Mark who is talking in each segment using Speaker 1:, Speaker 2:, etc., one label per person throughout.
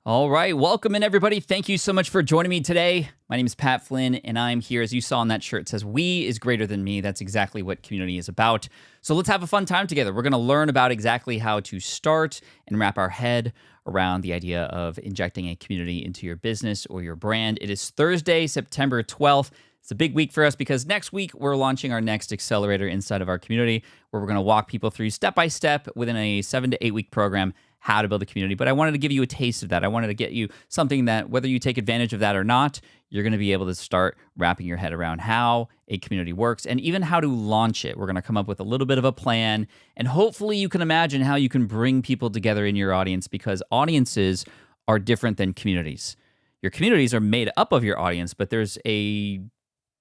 Speaker 1: All right, welcome in everybody. Thank you so much for joining me today. My name is Pat Flynn, and I'm here, as you saw on that shirt, it says, "We is greater than me." That's exactly what community is about. So let's have a fun time together. We're going to learn about exactly how to start and wrap our head around the idea of injecting a community into your business or your brand. It is Thursday, September 12th. It's a big week for us because next week we're launching our next accelerator inside of our community where we're going to walk people through step by step within a 7 to 8 week program how to build a community. But I wanted to give you a taste of that. I wanted to get you something that, whether you take advantage of that or not, you're going to be able to start wrapping your head around how a community works and even how to launch it. We're going to come up with a little bit of a plan, and hopefully you can imagine how you can bring people together in your audience, because audiences are different than communities. Your communities are made up of your audience, but there's a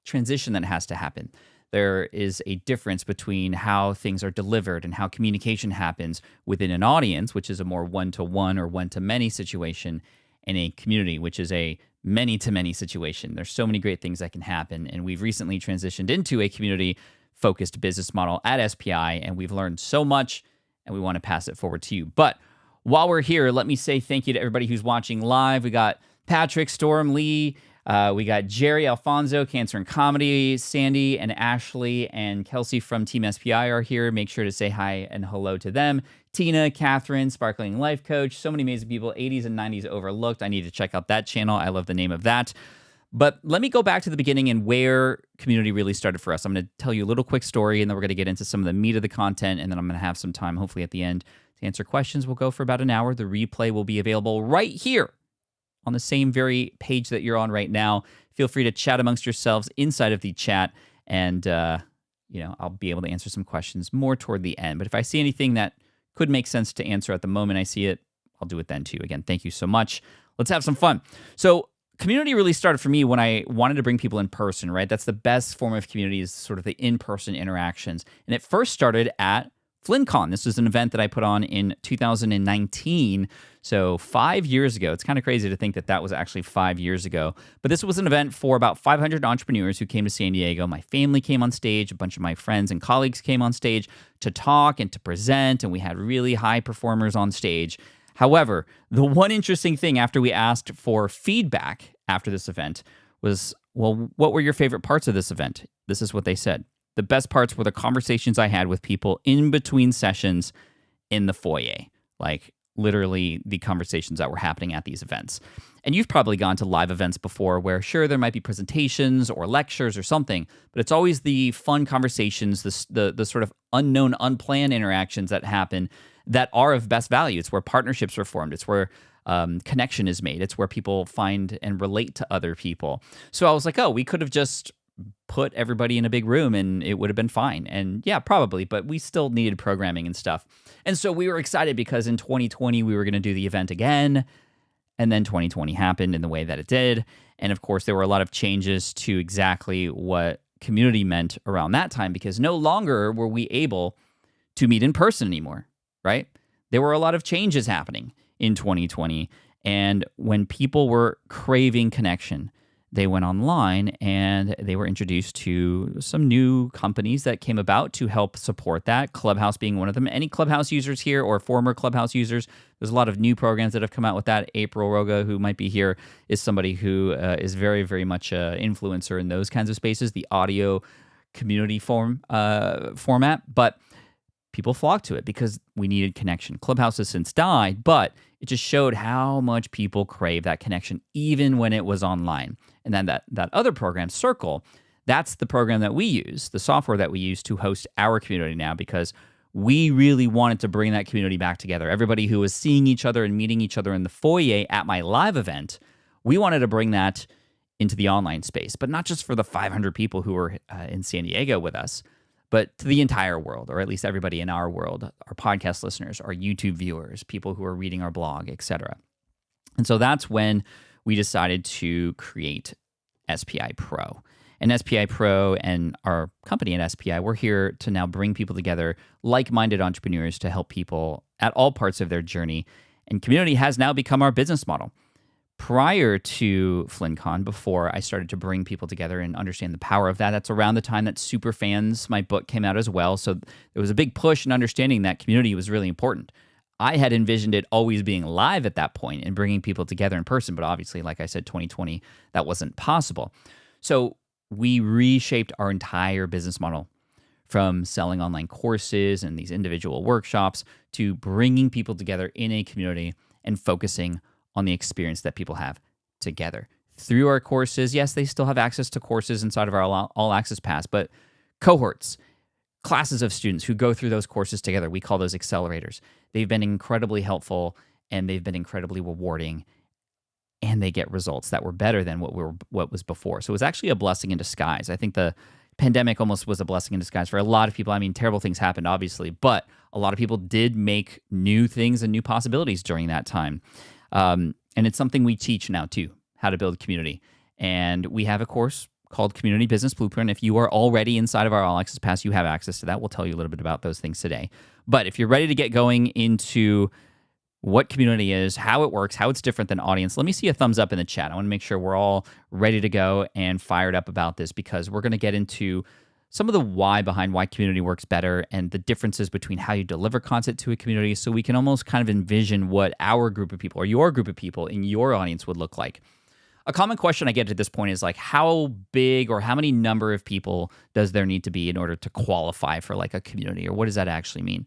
Speaker 1: transition that has to happen. There is a difference between how things are delivered and how communication happens within an audience, which is a more one-to-one or one-to-many situation, and a community, which is a many-to-many situation. There's so many great things that can happen, and we've recently transitioned into a community-focused business model at SPI, and we've learned so much, and we want to pass it forward to you. But while we're here, let me say thank you to everybody who's watching live. We got Patrick, Storm, Lee, we got Jerry, Alfonso, Cancer and Comedy, Sandy and Ashley and Kelsey from Team SPI are here. Make sure to say hi and hello to them. Tina, Catherine, Sparkling Life Coach, so many amazing people, 80s and 90s overlooked. I need to check out that channel. I love the name of that. But let me go back to the beginning and where community really started for us. I'm going to tell you a little quick story, and then we're going to get into some of the meat of the content, and then I'm going to have some time, hopefully at the end, to answer questions. We'll go for about an hour. The replay will be available right here on the same very page that you're on right now. Feel free to chat amongst yourselves inside of the chat, and I'll be able to answer some questions more toward the end. But if I see anything that could make sense to answer at the moment I see it, I'll do it then too. Again, thank you so much. Let's have some fun. So community really started for me when I wanted to bring people in person, right? That's the best form of community, is sort of the in-person interactions. And it first started at FlynnCon. This was an event that I put on in 2019, so 5 years ago. It's kind of crazy to think that that was actually 5 years ago. But this was an event for about 500 entrepreneurs who came to San Diego. My family came on stage. A bunch of my friends and colleagues came on stage to talk and to present, and we had really high performers on stage. However, the one interesting thing after we asked for feedback after this event was, well, what were your favorite parts of this event? This is what they said. The best parts were the conversations I had with people in between sessions in the foyer, like literally the conversations that were happening at these events. And you've probably gone to live events before where, sure, there might be presentations or lectures or something, but it's always the fun conversations, the sort of unknown, unplanned interactions that happen that are of best value. It's where partnerships are formed. It's where connection is made. It's where people find and relate to other people. So I was like, oh, we could have just put everybody in a big room and it would have been fine. And yeah, probably, but we still needed programming and stuff. And so we were excited because in 2020, we were going to do the event again. And then 2020 happened in the way that it did. And of course, there were a lot of changes to exactly what community meant around that time, because no longer were we able to meet in person anymore, right? There were a lot of changes happening in 2020. And when people were craving connection, they went online and they were introduced to some new companies that came about to help support that, Clubhouse being one of them. Any Clubhouse users here or former Clubhouse users? There's a lot of new programs that have come out with that. April Roga, who might be here, is somebody who is very, very much an influencer in those kinds of spaces, the audio community format. But people flocked to it because we needed connection. Clubhouse has since died, but it just showed how much people crave that connection, even when it was online. And then that other program, Circle, that's the program that we use, the software that we use to host our community now, because we really wanted to bring that community back together. Everybody who was seeing each other and meeting each other in the foyer at my live event, we wanted to bring that into the online space, but not just for the 500 people who were in San Diego with us, but to the entire world, or at least everybody in our world, our podcast listeners, our YouTube viewers, people who are reading our blog, etc. And so that's when we decided to create SPI Pro. And SPI Pro and our company at SPI, we're here to now bring people together, like-minded entrepreneurs, to help people at all parts of their journey. And community has now become our business model. Prior to FlynnCon, before I started to bring people together and understand the power of that, that's around the time that Superfans, my book, came out as well. So there was a big push in understanding that community was really important. I had envisioned it always being live at that point and bringing people together in person. But obviously, like I said, 2020, that wasn't possible. So we reshaped our entire business model from selling online courses and these individual workshops to bringing people together in a community and focusing on the experience that people have together. Through our courses, yes, they still have access to courses inside of our All Access Pass, but cohorts, classes of students who go through those courses together, we call those accelerators. They've been incredibly helpful and they've been incredibly rewarding, and they get results that were better than what was before. So it was actually a blessing in disguise. I think the pandemic almost was a blessing in disguise for a lot of people. I mean, terrible things happened, obviously, but a lot of people did make new things and new possibilities during that time. And it's something we teach now too, how to build community. And we have a course called Community Business Blueprint. If you are already inside of our All Access Pass, you have access to that. We'll tell you a little bit about those things today. But if you're ready to get going into what community is, how it works, how it's different than audience, let me see a thumbs up in the chat. I want to make sure we're all ready to go and fired up about this, because we're going to get into some of the why behind why community works better and the differences between how you deliver content to a community, so we can almost kind of envision what our group of people or your group of people in your audience would look like. A common question I get at this point is like, how big or how many number of people does there need to be in order to qualify for like a community, or what does that actually mean?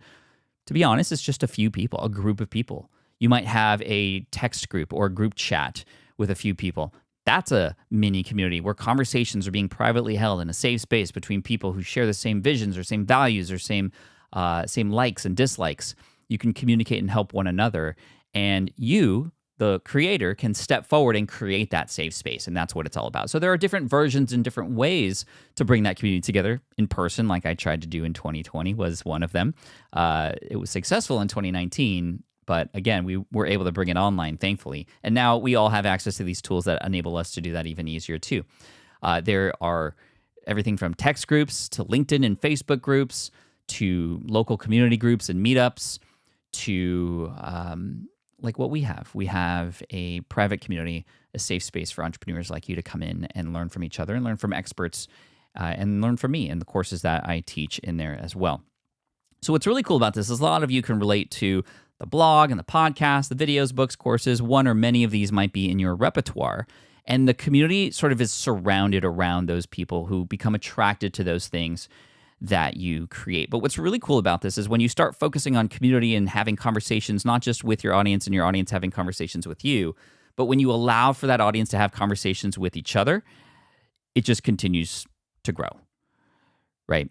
Speaker 1: To be honest, it's just a few people, a group of people. You might have a text group or a group chat with a few people. That's a mini community where conversations are being privately held in a safe space between people who share the same visions or same values or same likes and dislikes. You can communicate and help one another. And you, the creator, can step forward and create that safe space. And that's what it's all about. So there are different versions and different ways to bring that community together in person, like I tried to do in 2020 was one of them. It was successful in 2019. But again, we were able to bring it online, thankfully. And now we all have access to these tools that enable us to do that even easier too. There are everything from text groups to LinkedIn and Facebook groups to local community groups and meetups to like what we have. We have a private community, a safe space for entrepreneurs like you to come in and learn from each other and learn from experts and learn from me and the courses that I teach in there as well. So what's really cool about this is a lot of you can relate to the blog and the podcast, the videos, books, courses. One or many of these might be in your repertoire. And the community sort of is surrounded around those people who become attracted to those things that you create. But what's really cool about this is when you start focusing on community and having conversations, not just with your audience and your audience having conversations with you, but when you allow for that audience to have conversations with each other, it just continues to grow, right?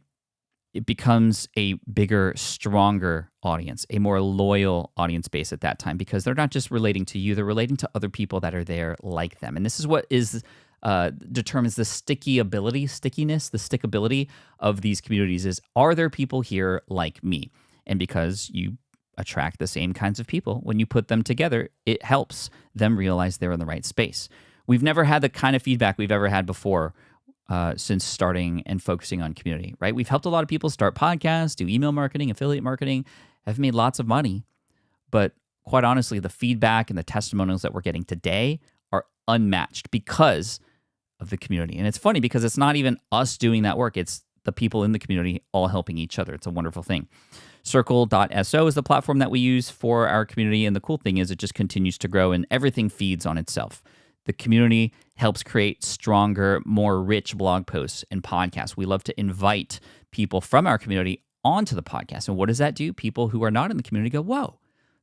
Speaker 1: It becomes a bigger, stronger audience, a more loyal audience base at that time, because they're not just relating to you, they're relating to other people that are there like them. And this is what determines the stickiness, the stickability of these communities is, are there people here like me? And because you attract the same kinds of people, when you put them together, it helps them realize they're in the right space. We've never had the kind of feedback we've ever had before since starting and focusing on community, right? We've helped a lot of people start podcasts, do email marketing, affiliate marketing, have made lots of money. But quite honestly, the feedback and the testimonials that we're getting today are unmatched because of the community. And it's funny because it's not even us doing that work. It's the people in the community all helping each other. It's a wonderful thing. Circle.so is the platform that we use for our community. And the cool thing is it just continues to grow and everything feeds on itself. The community helps create stronger, more rich blog posts and podcasts. We love to invite people from our community onto the podcast. And what does that do? People who are not in the community go, whoa,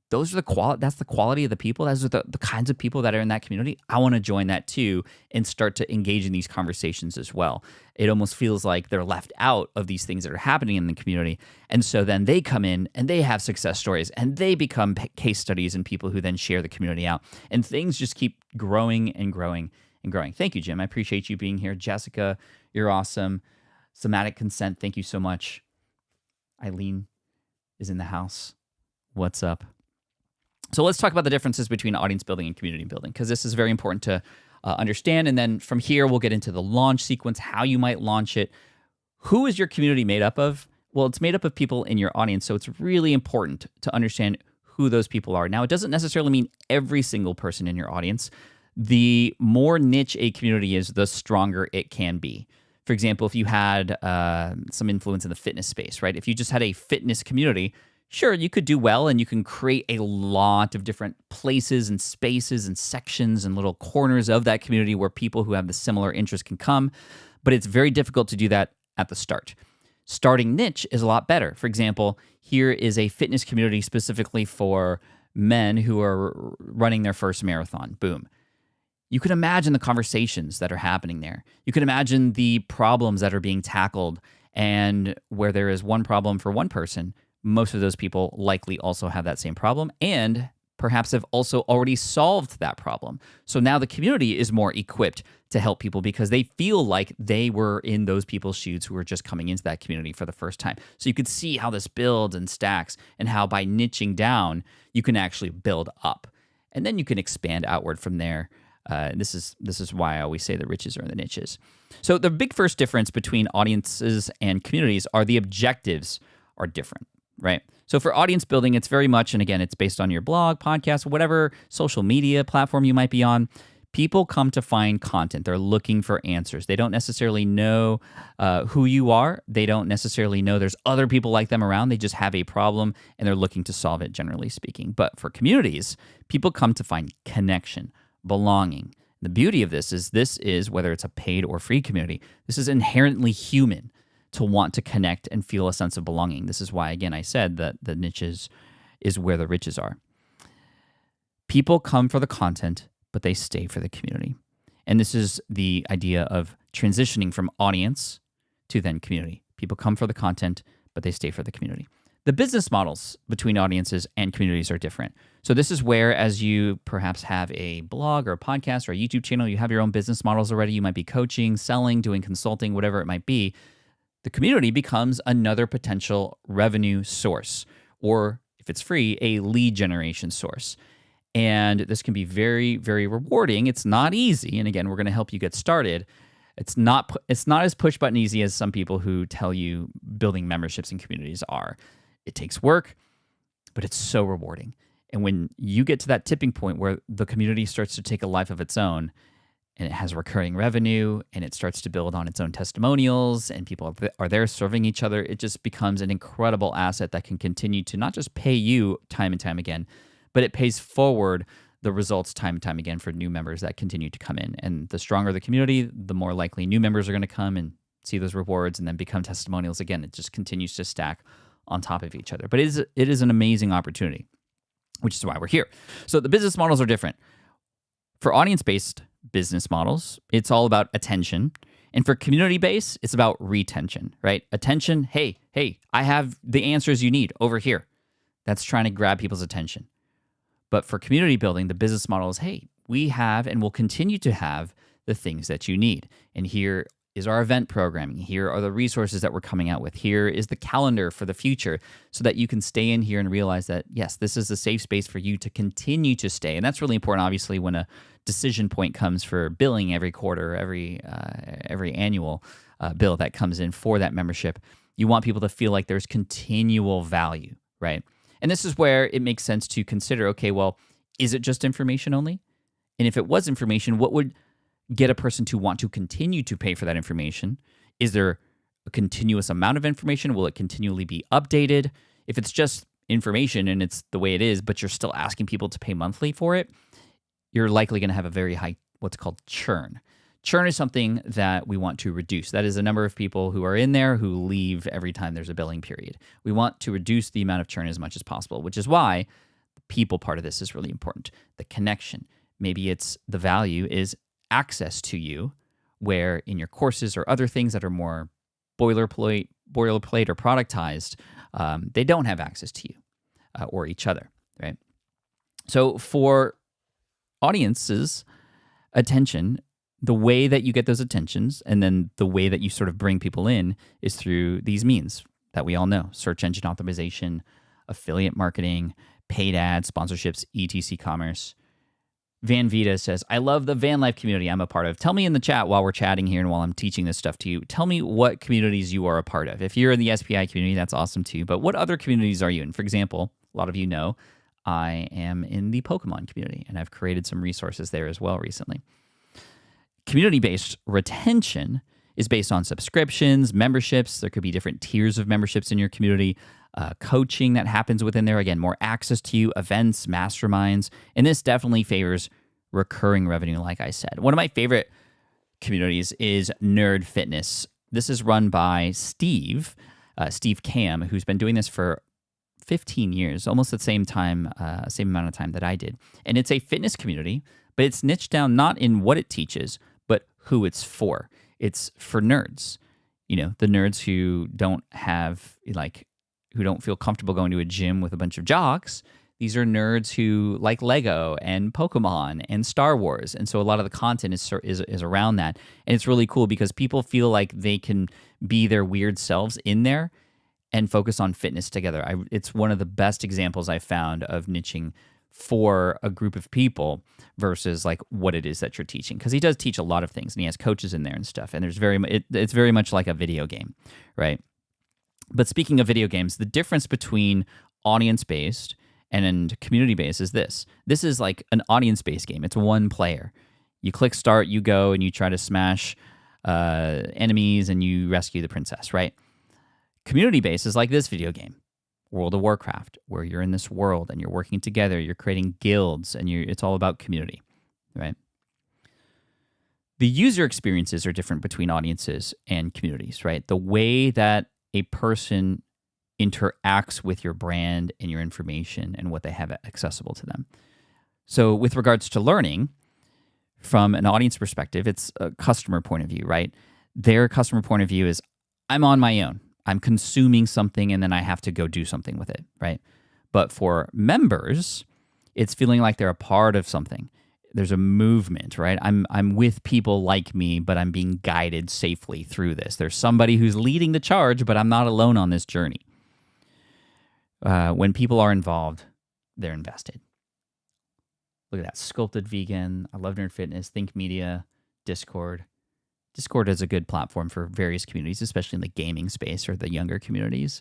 Speaker 1: those are that's the quality of the people. Those are the kinds of people that are in that community. I want to join that too and start to engage in these conversations as well. It almost feels like they're left out of these things that are happening in the community. And so then they come in and they have success stories and they become case studies and people who then share the community out. And things just keep growing and growing and growing. Thank you, Jim. I appreciate you being here. Jessica, you're awesome. Somatic Consent, thank you so much. Eileen is in the house. What's up? So let's talk about the differences between audience building and community building, because this is very important to understand. And then from here, we'll get into the launch sequence, how you might launch it. Who is your community made up of? Well, it's made up of people in your audience. So it's really important to understand who those people are. Now, it doesn't necessarily mean every single person in your audience. The more niche a community is, the stronger it can be. For example, if you had some influence in the fitness space, right? If you just had a fitness community, Sure, you could do well and you can create a lot of different places and spaces and sections and little corners of that community where people who have the similar interest can come, but it's very difficult to do that at the start. Starting niche is a lot better. For example, here is a fitness community specifically for men who are running their first marathon. Boom. You can imagine the conversations that are happening there. You can imagine the problems that are being tackled, and where there is one problem for one person, most of those people likely also have that same problem and perhaps have also already solved that problem. So now the community is more equipped to help people because they feel like they were in those people's shoes who were just coming into that community for the first time. So you could see how this builds and stacks, and how by niching down, you can actually build up. And then you can expand outward from there. This is why I always say the riches are in the niches. So the big first difference between audiences and communities are the objectives are different, right? So for audience building, it's very much, and again, it's based on your blog, podcast, whatever social media platform you might be on. People come to find content. They're looking for answers. They don't necessarily know who you are. They don't necessarily know there's other people like them around. They just have a problem and they're looking to solve it, generally speaking. But for communities, people come to find connection, belonging. The beauty of this is, whether it's a paid or free community, this is inherently human to want to connect and feel a sense of belonging. This is why, again, I said that the niches is where the riches are. People come for the content, but they stay for the community. And this is the idea of transitioning from audience to then community. People come for the content, but they stay for the community. The business models between audiences and communities are different. So this is where, as you perhaps have a blog or a podcast or a YouTube channel, you have your own business models already. You might be coaching, selling, doing consulting, whatever it might be. The community becomes another potential revenue source, or if it's free, a lead generation source. And this can be very, very rewarding. It's not easy. And again, we're going to help you get started. It's not as push button easy as some people who tell you building memberships and communities are. It takes work, but it's so rewarding. And when you get to that tipping point where the community starts to take a life of its own, and it has recurring revenue, and it starts to build on its own testimonials, and people are there serving each other, it just becomes an incredible asset that can continue to not just pay you time and time again, but it pays forward the results time and time again for new members that continue to come in. And the stronger the community, the more likely new members are going to come and see those rewards and then become testimonials again. It just continues to stack on top of each other. But it is an amazing opportunity, which is why we're here. So the business models are different. For audience-based business models, it's all about attention. And for community-based, it's about retention, right? Attention, hey, I have the answers you need over here. That's trying to grab people's attention. But for community building, the business model is, hey, we have and will continue to have the things that you need. And here is our event programming. Here are the resources that we're coming out with. Here is the calendar for the future, so that you can stay in here and realize that, yes, this is a safe space for you to continue to stay. And that's really important, obviously, when a decision point comes for billing every quarter, every annual bill that comes in for that membership. You want people to feel like there's continual value, right? And this is where it makes sense to consider, okay, well, is it just information only? And if it was information, what would get a person to want to continue to pay for that information? Is there a continuous amount of information? Will it continually be updated? If it's just information and it's the way it is, but you're still asking people to pay monthly for it, you're likely going to have a very high, what's called churn. Churn is something that we want to reduce. That is the number of people who are in there who leave every time there's a billing period. We want to reduce the amount of churn as much as possible, which is why the people part of this is really important. The connection. Maybe it's the value is access to you, where in your courses or other things that are more boilerplate or productized, they don't have access to you or each other, right? So for audiences, attention, the way that you get those attentions and then the way that you sort of bring people in is through these means that we all know: search engine optimization, affiliate marketing, paid ads, sponsorships, etc. commerce. Van Vita says, I love the van life community I'm a part of. Tell me in the chat while we're chatting here and while I'm teaching this stuff to you, tell me what communities you are a part of. If you're in the SPI community, that's awesome too. But what other communities are you in? For example, a lot of you know I am in the Pokemon community, and I've created some resources there as well recently. Community-based retention is based on subscriptions, memberships. There could be different tiers of memberships in your community, coaching that happens within there. Again, more access to you, events, masterminds. And this definitely favors recurring revenue, like I said. One of my favorite communities is Nerd Fitness. This is run by Steve Cam, who's been doing this for 15 years, almost at the same amount of time that I did. And it's a fitness community, but it's niched down not in what it teaches, but who it's for. It's for nerds, the nerds who don't feel comfortable going to a gym with a bunch of jocks. These are nerds who like Lego and Pokemon and Star Wars. And so a lot of the content is around that. And it's really cool because people feel like they can be their weird selves in there and focus on fitness together. It's one of the best examples I've found of niching for a group of people versus like what it is that you're teaching. Because he does teach a lot of things and he has coaches in there and stuff. And it's very much like a video game, right? But speaking of video games, the difference between audience-based and community-based is this. This is like an audience-based game. It's one player. You click start, you go, and you try to smash enemies and you rescue the princess, right? Community-based is like this video game, World of Warcraft, where you're in this world and you're working together, you're creating guilds, and it's all about community, right? The user experiences are different between audiences and communities, right? The way that a person interacts with your brand and your information and what they have accessible to them. So with regards to learning, from an audience perspective, it's a customer point of view, right? Their customer point of view is, I'm on my own. I'm consuming something and then I have to go do something with it, right? But for members, it's feeling like they're a part of something. There's a movement, right? I'm with people like me, but I'm being guided safely through this. There's somebody who's leading the charge, but I'm not alone on this journey. When people are involved, they're invested. Look at that. Sculpted Vegan. I love Nerd Fitness. Think Media. Discord. Discord is a good platform for various communities, especially in the gaming space or the younger communities.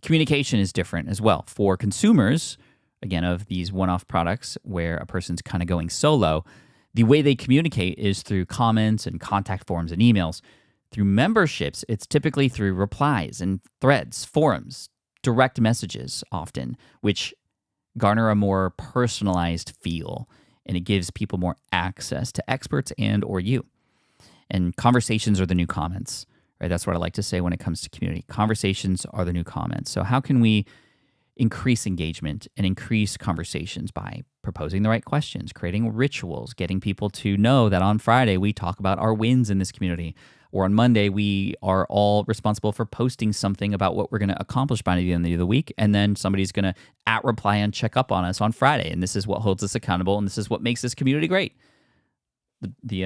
Speaker 1: Communication is different as well. For consumers, again, of these one-off products where a person's kind of going solo, the way they communicate is through comments and contact forms and emails. Through memberships, it's typically through replies and threads, forums, direct messages often, which garner a more personalized feel, and it gives people more access to experts and or you. And conversations are the new comments, right? That's what I like to say when it comes to community. Conversations are the new comments. So how can we increase engagement and increase conversations? By proposing the right questions, creating rituals, getting people to know that on Friday we talk about our wins in this community, or on Monday we are all responsible for posting something about what we're going to accomplish by the end of the week, and then somebody's going to @reply and check up on us on Friday, and this is what holds us accountable, and this is what makes this community great. The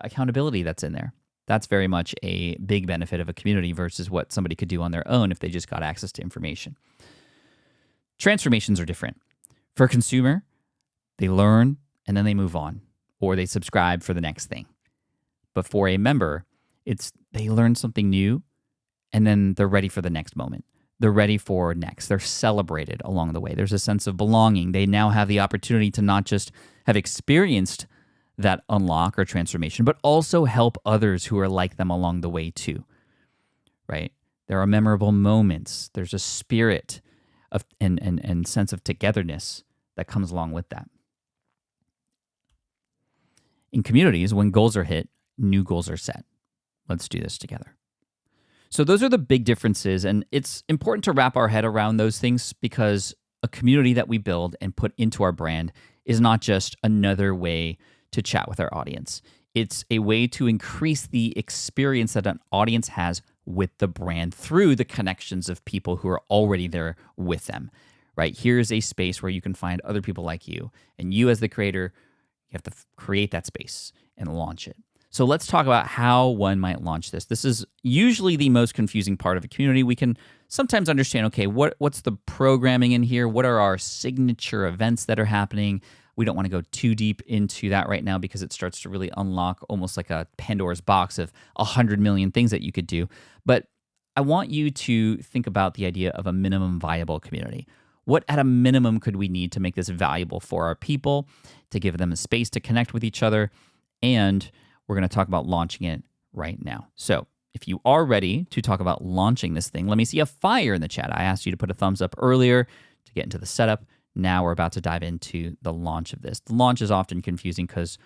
Speaker 1: accountability that's in there. That's very much a big benefit of a community versus what somebody could do on their own if they just got access to information. Transformations are different. For a consumer, they learn and then they move on, or they subscribe for the next thing. But for a member, it's they learn something new and then they're ready for the next moment. They're ready for next. They're celebrated along the way. There's a sense of belonging. They now have the opportunity to not just have experienced that unlock or transformation, but also help others who are like them along the way too, right? There are memorable moments. There's a spirit of and sense of togetherness that comes along with that. In communities, when goals are hit, new goals are set. Let's do this together. So those are the big differences, and it's important to wrap our head around those things because a community that we build and put into our brand is not just another way to chat with our audience. It's a way to increase the experience that an audience has with the brand through the connections of people who are already there with them, right? Here's a space where you can find other people like you, and you as the creator, you have to create that space and launch it. So let's talk about how one might launch this. This is usually the most confusing part of a community. We can sometimes understand, okay, what's the programming in here? What are our signature events that are happening? We don't want to go too deep into that right now because it starts to really unlock almost like a Pandora's box of 100 million things that you could do. But I want you to think about the idea of a minimum viable community. What at a minimum could we need to make this valuable for our people, to give them a space to connect with each other? And we're going to talk about launching it right now. So if you are ready to talk about launching this thing, let me see a fire in the chat. I asked you to put a thumbs up earlier to get into the setup. Now we're about to dive into the launch of this. The launch is often confusing because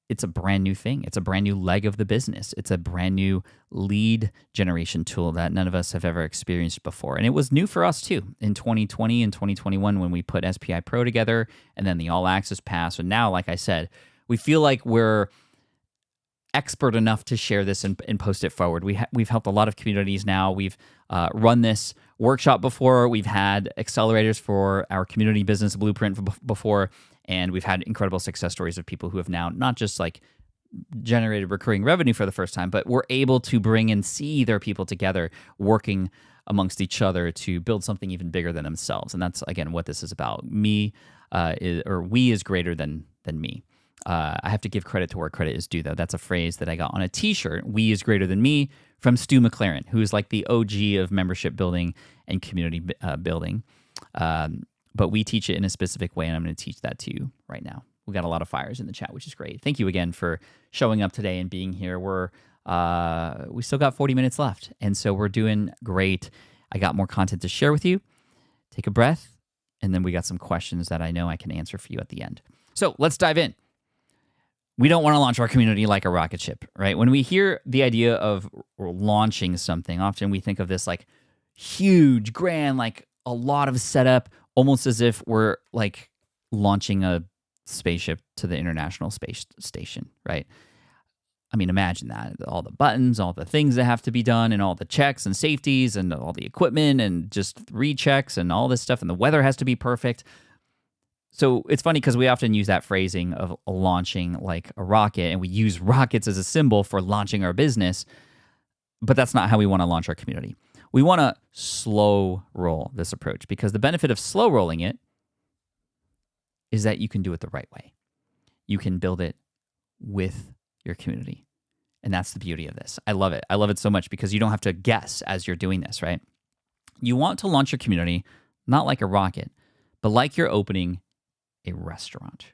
Speaker 1: it's a brand new thing. It's a brand new leg of the business. It's a brand new lead generation tool that none of us have ever experienced before. And it was new for us too in 2020 and 2021 when we put SPI Pro together and then the All Access Pass. And now, like I said, we feel like we're expert enough to share this and post it forward. We've helped a lot of communities now. We've run this workshop before. We've had accelerators for our community business blueprint before. And we've had incredible success stories of people who have now not just like generated recurring revenue for the first time, but were able to bring and see their people together working amongst each other to build something even bigger than themselves. And that's, again, what this is about. We is greater than me. I have to give credit to where credit is due, though. That's a phrase that I got on a T-shirt, We is greater than me, from Stu McLaren, who is like the OG of membership building and community building. But we teach it in a specific way, and I'm going to teach that to you right now. We got a lot of fires in the chat, which is great. Thank you again for showing up today and being here. We still got 40 minutes left, and so we're doing great. I got more content to share with you. Take a breath, and then we got some questions that I know I can answer for you at the end. So let's dive in. We don't want to launch our community like a rocket ship, right? When we hear the idea of launching something, often we think of this like huge, grand, like a lot of setup, almost as if we're like launching a spaceship to the International Space Station, right? I mean, imagine that. All the buttons, all the things that have to be done, and all the checks and safeties, and all the equipment, and just rechecks, and all this stuff, and the weather has to be perfect. So it's funny because we often use that phrasing of launching like a rocket, and we use rockets as a symbol for launching our business, but that's not how we want to launch our community. We want to slow roll this approach because the benefit of slow rolling it is that you can do it the right way. You can build it with your community. And that's the beauty of this. I love it. I love it so much because you don't have to guess as you're doing this, right? You want to launch your community not like a rocket, but like you're opening a restaurant.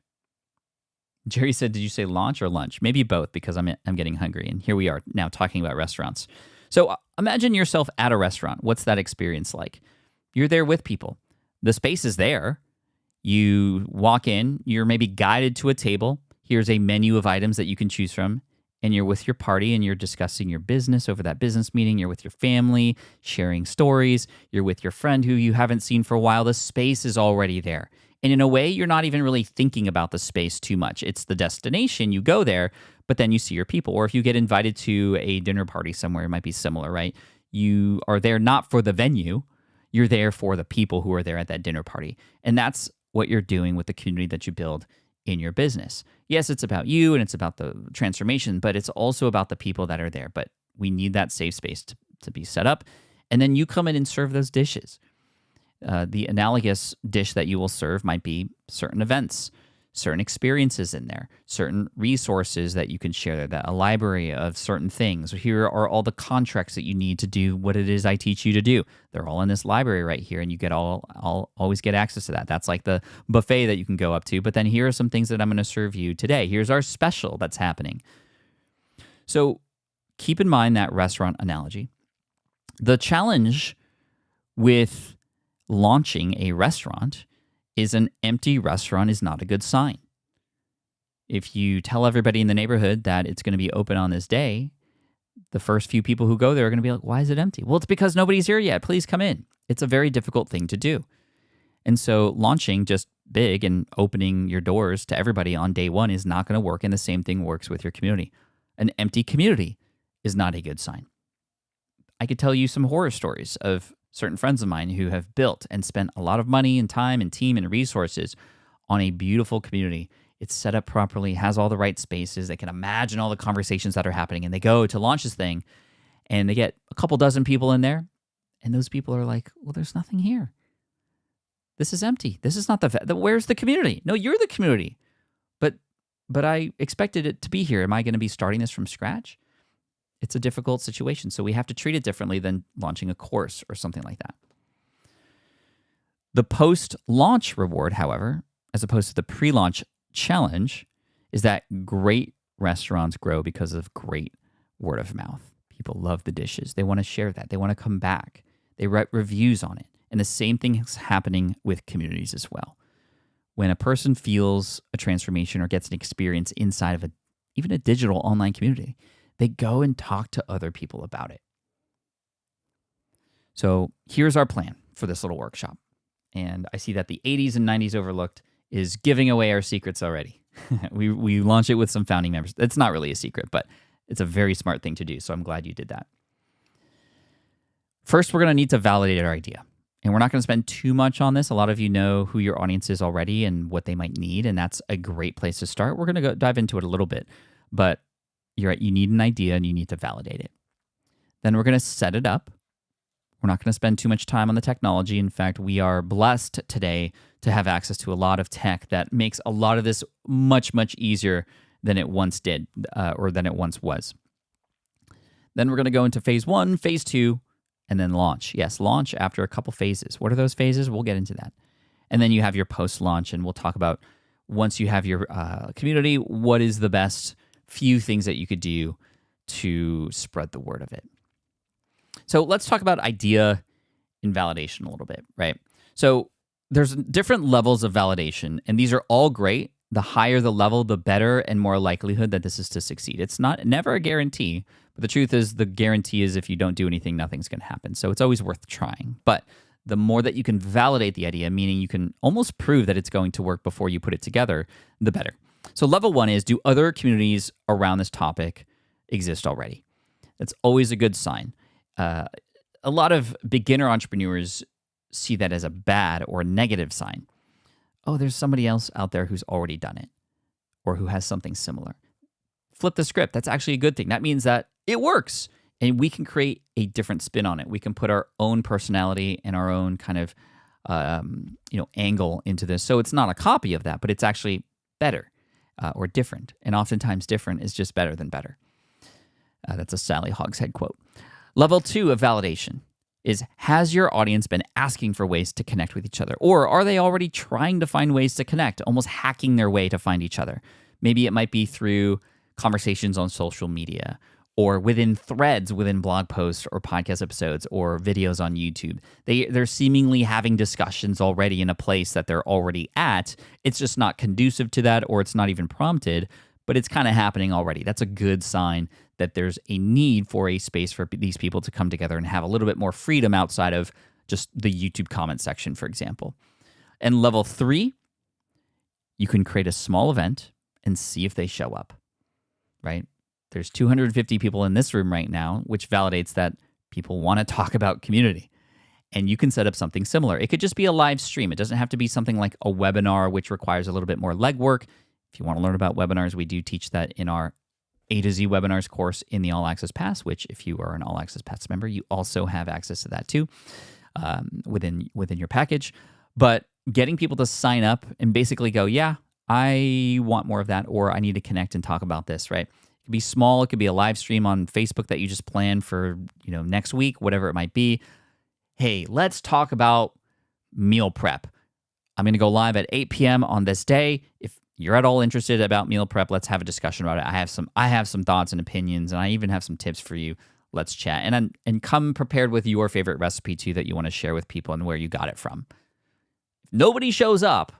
Speaker 1: Jerry said, did you say launch or lunch? Maybe both because I'm getting hungry. And here we are now talking about restaurants. So imagine yourself at a restaurant. What's that experience like? You're there with people. The space is there. You walk in. You're maybe guided to a table. Here's a menu of items that you can choose from. And you're with your party and you're discussing your business over that business meeting. You're with your family, sharing stories. You're with your friend who you haven't seen for a while. The space is already there. And in a way, you're not even really thinking about the space too much. It's the destination. You go there, but then you see your people. Or if you get invited to a dinner party somewhere, it might be similar, right? You are there not for the venue. You're there for the people who are there at that dinner party. And that's what you're doing with the community that you build in your business. Yes, it's about you and it's about the transformation, but it's also about the people that are there. But we need that safe space to be set up. And then you come in and serve those dishes. The analogous dish that you will serve might be certain events, certain experiences in there, certain resources that you can share there, a library of certain things. Here are all the contracts that you need to do what it is I teach you to do. They're all in this library right here, and you get always get access to that. That's like the buffet that you can go up to. But then here are some things that I'm going to serve you today. Here's our special that's happening. So keep in mind that restaurant analogy. The challenge with launching a restaurant is an empty restaurant is not a good sign. If you tell everybody in the neighborhood that it's going to be open on this day, the first few people who go there are going to be like, why is it empty? Well, it's because nobody's here yet. Please come in. It's a very difficult thing to do. And so launching just big and opening your doors to everybody on day one is not going to work, and the same thing works with your community. An empty community is not a good sign. I could tell you some horror stories of certain friends of mine who have built and spent a lot of money and time and team and resources on a beautiful community. It's set up properly, has all the right spaces. They can imagine all the conversations that are happening, and they go to launch this thing, and they get a couple dozen people in there, and those people are like, well, there's nothing here. This is empty. This is not where's the community? No, you're the community. But I expected it to be here. Am I going to be starting this from scratch? It's a difficult situation, so we have to treat it differently than launching a course or something like that. The post-launch reward, however, as opposed to the pre-launch challenge, is that great restaurants grow because of great word of mouth. People love the dishes. They want to share that. They want to come back. They write reviews on it. And the same thing is happening with communities as well. When a person feels a transformation or gets an experience inside of even a digital online community, they go and talk to other people about it. So here's our plan for this little workshop. And I see that the 80s and 90s Overlooked is giving away our secrets already. we launched it with some founding members. It's not really a secret, but it's a very smart thing to do. So I'm glad you did that. First, we're going to need to validate our idea. And we're not going to spend too much on this. A lot of you know who your audience is already and what they might need, and that's a great place to start. We're going to go dive into it a little bit, but you're right, you need an idea and you need to validate it. Then we're going to set it up. We're not going to spend too much time on the technology. In fact, we are blessed today to have access to a lot of tech that makes a lot of this much, much easier than it once did or than it once was. Then we're going to go into phase 1, phase 2, and then launch. Yes, launch after a couple phases. What are those phases? We'll get into that. And then you have your post-launch, and we'll talk about once you have your community, what is the best few things that you could do to spread the word of it. So let's talk about idea and validation a little bit, right? So there's different levels of validation, and these are all great. The higher the level, the better and more likelihood that this is to succeed. It's never a guarantee, but the truth is the guarantee is if you don't do anything, nothing's going to happen. So it's always worth trying. But the more that you can validate the idea, meaning you can almost prove that it's going to work before you put it together, the better. So level 1 is, do other communities around this topic exist already? That's always a good sign. A lot of beginner entrepreneurs see that as a bad or negative sign. Oh, there's somebody else out there who's already done it or who has something similar. Flip the script. That's actually a good thing. That means that it works and we can create a different spin on it. We can put our own personality and our own kind of angle into this. So it's not a copy of that, but it's actually better or different. And oftentimes different is just better than better. That's a Sally Hogshead quote. Level 2 of validation is, has your audience been asking for ways to connect with each other? Or are they already trying to find ways to connect, almost hacking their way to find each other? Maybe it might be through conversations on social media or within threads, within blog posts or podcast episodes or videos on YouTube. They're seemingly having discussions already in a place that they're already at. It's just not conducive to that, or it's not even prompted, but it's kind of happening already. That's a good sign that there's a need for a space for these people to come together and have a little bit more freedom outside of just the YouTube comment section, for example. And level 3, you can create a small event and see if they show up, right? There's 250 people in this room right now, which validates that people want to talk about community. And you can set up something similar. It could just be a live stream. It doesn't have to be something like a webinar, which requires a little bit more legwork. If you want to learn about webinars, we do teach that in our A to Z webinars course in the All Access Pass, which if you are an All Access Pass member, you also have access to that too within your package. But getting people to sign up and basically go, yeah, I want more of that, or I need to connect and talk about this, right? It could be small. It could be a live stream on Facebook that you just plan for next week, whatever it might be. Hey, let's talk about meal prep. I'm going to go live at 8 p.m. on this day. If you're at all interested about meal prep, let's have a discussion about it. I have some thoughts and opinions, and I even have some tips for you. Let's chat. And come prepared with your favorite recipe too that you want to share with people and where you got it from. If nobody shows up,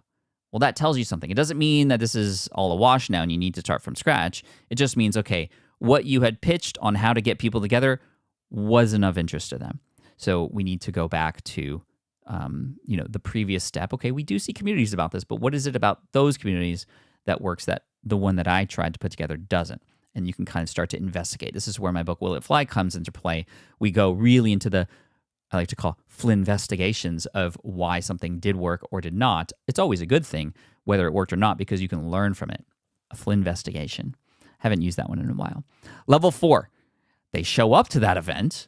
Speaker 1: well, that tells you something. It doesn't mean that this is all a wash now and you need to start from scratch. It just means, okay, what you had pitched on how to get people together wasn't of interest to them. So we need to go back to the previous step. Okay, we do see communities about this, but what is it about those communities that works that the one that I tried to put together doesn't? And you can kind of start to investigate. This is where my book, Will It Fly, comes into play. We go really into the, I like to call Flynn investigations of why something did work or did not. It's always a good thing, whether it worked or not, because you can learn from it. A Flynn investigation. Haven't used that one in a while. Level 4, they show up to that event,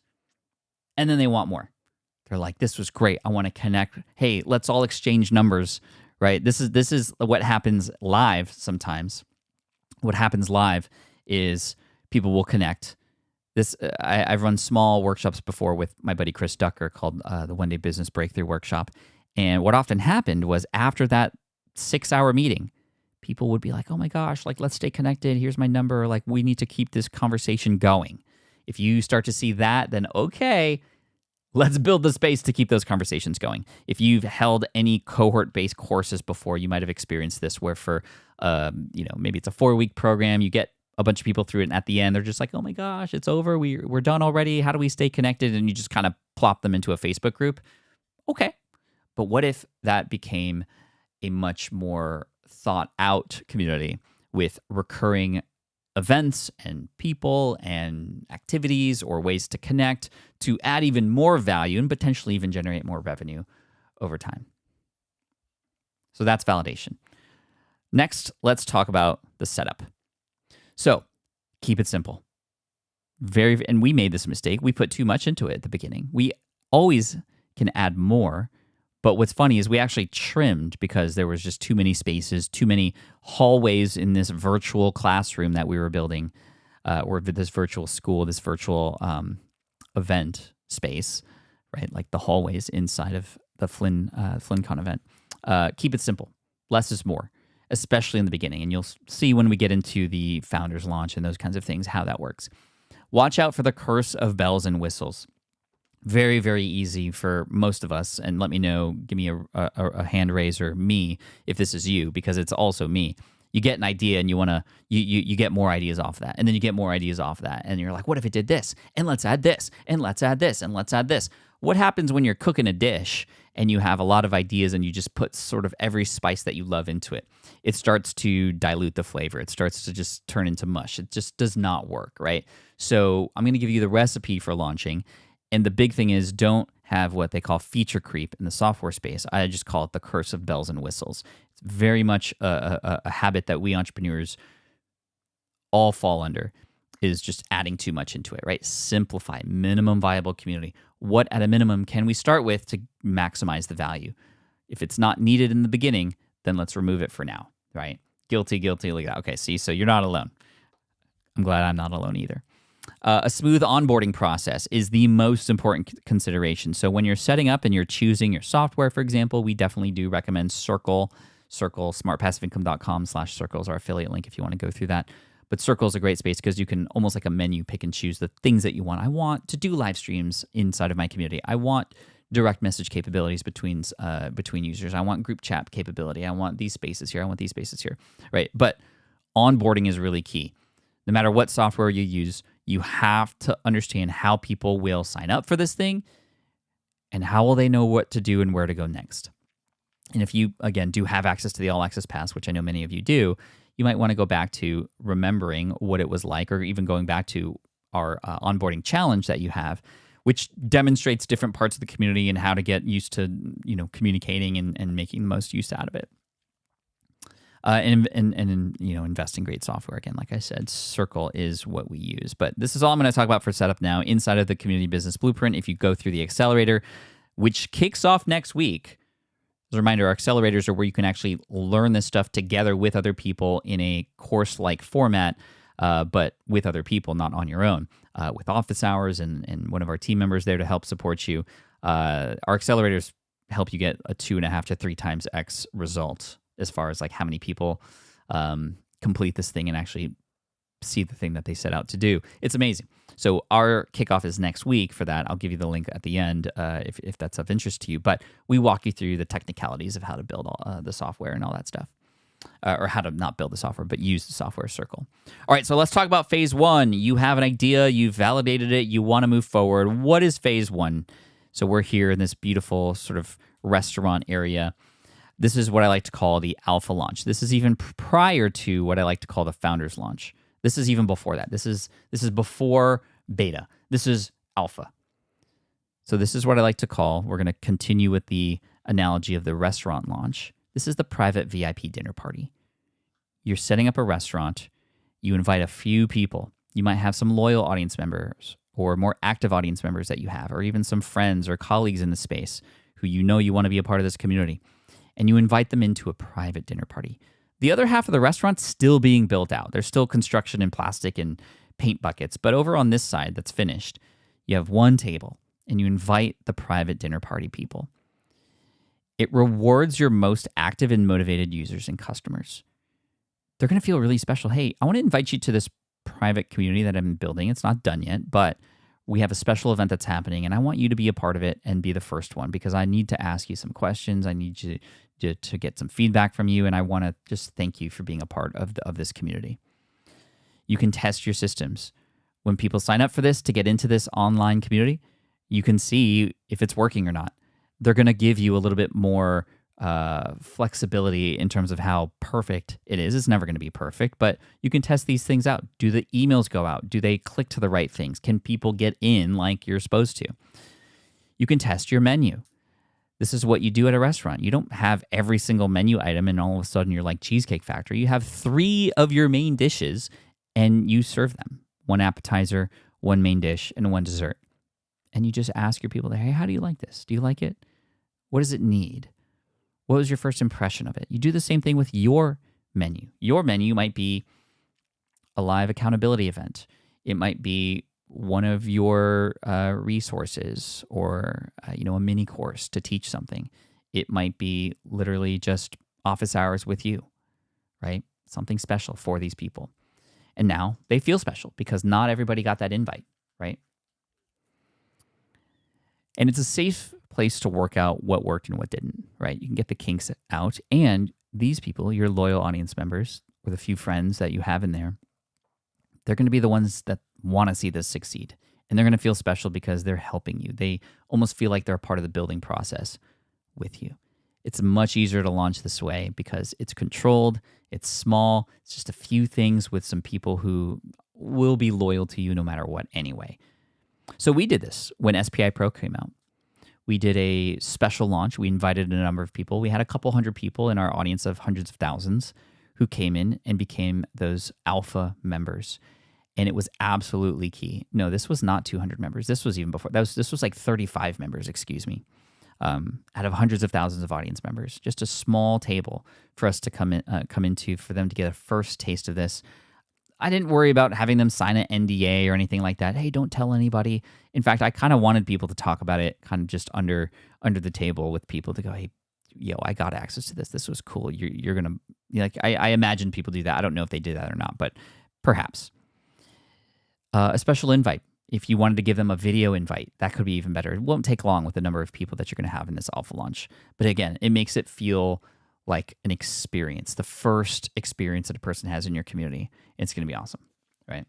Speaker 1: and then they want more. They're like, this was great. I want to connect. Hey, let's all exchange numbers, right? This is what happens live sometimes. What happens live is people will connect. I've run small workshops before with my buddy Chris Ducker called the One Day Business Breakthrough Workshop. And what often happened was after that 6-hour meeting, people would be like, oh my gosh, like, let's stay connected. Here's my number. Like, we need to keep this conversation going. If you start to see that, then okay, let's build the space to keep those conversations going. If you've held any cohort-based courses before, you might have experienced this where for, maybe it's a 4-week program, you get a bunch of people through it, and at the end, they're just like, oh my gosh, it's over. We're done already. How do we stay connected? And you just kind of plop them into a Facebook group. Okay. But what if that became a much more thought out community with recurring events and people and activities or ways to connect to add even more value and potentially even generate more revenue over time? So that's validation. Next, let's talk about the setup. So keep it simple. And we made this mistake. We put too much into it at the beginning. We always can add more. But what's funny is we actually trimmed because there was just too many spaces, too many hallways in this virtual classroom that we were building, or this virtual school, this virtual event space, right? Like the hallways inside of the FlynnCon event. Keep it simple. Less is more, especially in the beginning. And you'll see when we get into the founders launch and those kinds of things, how that works. Watch out for the curse of bells and whistles. Very, very easy for most of us. And let me know, give me a hand raise or me if this is you, because it's also me. You get an idea and you get more ideas off that. And then you get more ideas off that. And you're like, what if it did this? And let's add this. And let's add this. And let's add this. What happens when you're cooking a dish and you have a lot of ideas and you just put sort of every spice that you love into it? It starts to dilute the flavor. It starts to just turn into mush. It just does not work, right? So I'm going to give you the recipe for launching. And the big thing is, don't have what they call feature creep in the software space. I just call it the curse of bells and whistles. It's very much a habit that we entrepreneurs all fall under, is just adding too much into it, right? Simplify, minimum viable community. What at a minimum can we start with to maximize the value? If it's not needed in the beginning, then let's remove it for now, right? Guilty, look at that. Okay, see, so you're not alone. I'm glad I'm not alone either. A smooth onboarding process is the most important consideration. So when you're setting up and you're choosing your software, for example, we definitely do recommend Circle. Circle, smartpassiveincome.com/circle is our affiliate link if you want to go through that. But Circle is a great space because you can almost like a menu pick and choose the things that you want. I want to do live streams inside of my community. I want direct message capabilities between users. I want group chat capability. I want these spaces here. I want these spaces here, right? But onboarding is really key. No matter what software you use, you have to understand how people will sign up for this thing and how will they know what to do and where to go next. And if you, again, do have access to the All Access Pass, which I know many of you do, you might want to go back to remembering what it was like, or even going back to our onboarding challenge that you have, which demonstrates different parts of the community and how to get used to, communicating and making the most use out of it. And invest in great software. Again, like I said, Circle is what we use. But this is all I'm going to talk about for setup now. Inside of the Community Business Blueprint, if you go through the accelerator, which kicks off next week. As a reminder, our accelerators are where you can actually learn this stuff together with other people in a course-like format, but with other people, not on your own, with office hours and one of our team members there to help support you. Our accelerators help you get a 2.5 to 3 times X result as far as like how many people complete this thing and actually see the thing that they set out to do. It's amazing. So our kickoff is next week for that. I'll give you the link at the end if that's of interest to you. But we walk you through the technicalities of how to build all, the software and all that stuff. Or how to not build the software, but use the software Circle. All right, so let's talk about phase 1. You have an idea, you've validated it, you want to move forward. What is phase 1? So we're here in this beautiful sort of restaurant area. This is what I like to call the alpha launch. This is even prior to what I like to call the founders launch. This is even before that. This is before beta. This is alpha. So this is what I like to call, we're going to continue with the analogy of the restaurant launch. This is the private VIP dinner party. You're setting up a restaurant. You invite a few people. You might have some loyal audience members or more active audience members that you have, or even some friends or colleagues in the space who you want to be a part of this community. And you invite them into a private dinner party. The other half of the restaurant's still being built out. There's still construction in plastic and paint buckets. But over on this side that's finished, you have one table and you invite the private dinner party people. It rewards your most active and motivated users and customers. They're going to feel really special. Hey, I want to invite you to this private community that I'm building. It's not done yet, but we have a special event that's happening, and I want you to be a part of it and be the first one because I need to ask you some questions. I need you to get some feedback from you, and I want to just thank you for being a part of this community. You can test your systems. When people sign up for this to get into this online community, you can see if it's working or not. They're going to give you a little bit more flexibility in terms of how perfect it is. It's never going to be perfect, but you can test these things out. Do the emails go out? Do they click to the right things? Can people get in like you're supposed to? You can test your menu. This is what you do at a restaurant. You don't have every single menu item and all of a sudden you're like Cheesecake Factory. You have 3 of your main dishes and you serve them. 1 appetizer, 1 main dish, and 1 dessert. And you just ask your people, hey, how do you like this? Do you like it? What does it need? What was your first impression of it? You do the same thing with your menu. Your menu might be a live accountability event. It might be one of your resources or a mini course to teach something. It might be literally just office hours with you, right? Something special for these people. And now they feel special because not everybody got that invite, right? And it's a safe place to work out what worked and what didn't, right? You can get the kinks out. And these people, your loyal audience members, or the few friends that you have in there, they're going to be the ones that want to see this succeed. And they're going to feel special because they're helping you. They almost feel like they're a part of the building process with you. It's much easier to launch this way because it's controlled, it's small, it's just a few things with some people who will be loyal to you no matter what anyway. So we did this when SPI Pro came out. We did a special launch. We invited a number of people. We had a couple hundred people in our audience of hundreds of thousands who came in and became those alpha members. And it was absolutely key. No, this was not 200 members. This was even before. This was like 35 members, excuse me, out of hundreds of thousands of audience members. Just a small table for us to come into, for them to get a first taste of this. I didn't worry about having them sign an NDA or anything like that. Hey, don't tell anybody. In fact, I kind of wanted people to talk about it kind of just under the table with people to go, hey, I got access to this. This was cool. You're going to, I imagine people do that. I don't know if they did that or not, but perhaps. A special invite. If you wanted to give them a video invite, that could be even better. It won't take long with the number of people that you're going to have in this alpha launch. But again, it makes it feel like an experience, the first experience that a person has in your community. It's going to be awesome, right?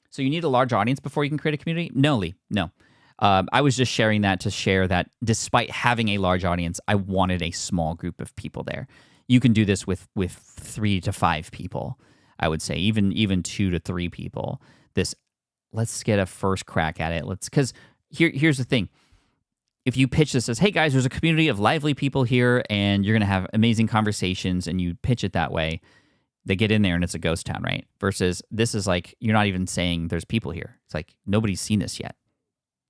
Speaker 1: So you need a large audience before you can create a community? No, Lee, no. I was just sharing that to share that despite having a large audience, I wanted a small group of people there. You can do this with 3 to 5 people, I would say, even 2 to 3 people. Let's get a first crack at it. Because here's the thing. If you pitch this as, hey guys, there's a community of lively people here and you're going to have amazing conversations, and you pitch it that way, they get in there and it's a ghost town, right? Versus this is like, you're not even saying there's people here. It's like, nobody's seen this yet.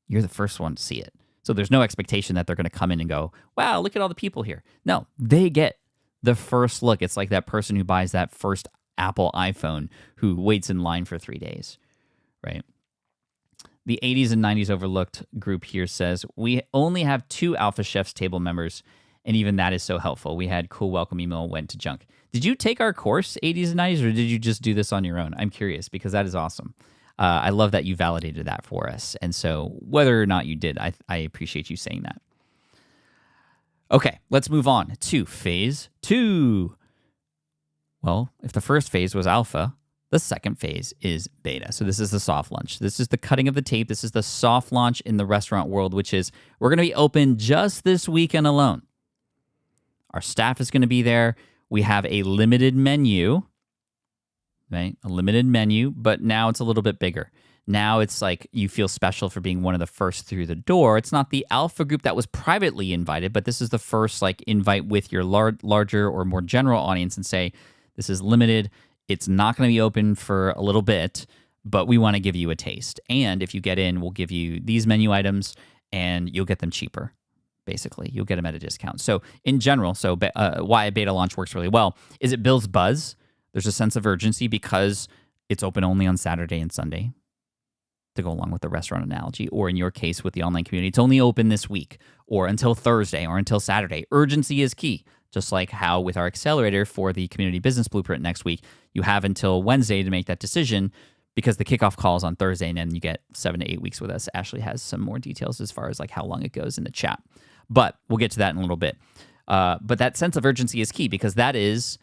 Speaker 1: You're the first one to see it. So there's no expectation that they're going to come in and go, wow, look at all the people here. No, they get the first look. It's like that person who buys that first Apple iPhone who waits in line for 3 days, right? The 80s and 90s overlooked group here says, we only have 2 Alpha Chefs table members, and even that is so helpful. We had cool welcome email, went to junk. Did you take our course, 80s and 90s, or did you just do this on your own? I'm curious, because that is awesome. I love that you validated that for us. And so whether or not you did, I appreciate you saying that. Okay, let's move on to phase 2. Well, if the first phase was alpha, the second phase is beta. So this is the soft launch. This is the cutting of the tape. This is the soft launch in the restaurant world, which is we're going to be open just this weekend alone. Our staff is going to be there. We have a limited menu, right? A limited menu, but now it's a little bit bigger. Now it's like you feel special for being one of the first through the door. It's not the alpha group that was privately invited, but this is the first like invite with your larger or more general audience and say, this is limited. It's not going to be open for a little bit, but we want to give you a taste. And if you get in, we'll give you these menu items and you'll get them cheaper. Basically, you'll get them at a discount. So in general, why a beta launch works really well is it builds buzz. There's a sense of urgency because it's open only on Saturday and Sunday, to go along with the restaurant analogy, or in your case with the online community, it's only open this week or until Thursday or until Saturday. Urgency is key. Just like how with our accelerator for the Community Business Blueprint next week, you have until Wednesday to make that decision because the kickoff call is on Thursday, and then you get 7 to 8 weeks with us. Ashley has some more details as far as like how long it goes in the chat. But we'll get to that in a little bit. But that sense of urgency is key because that is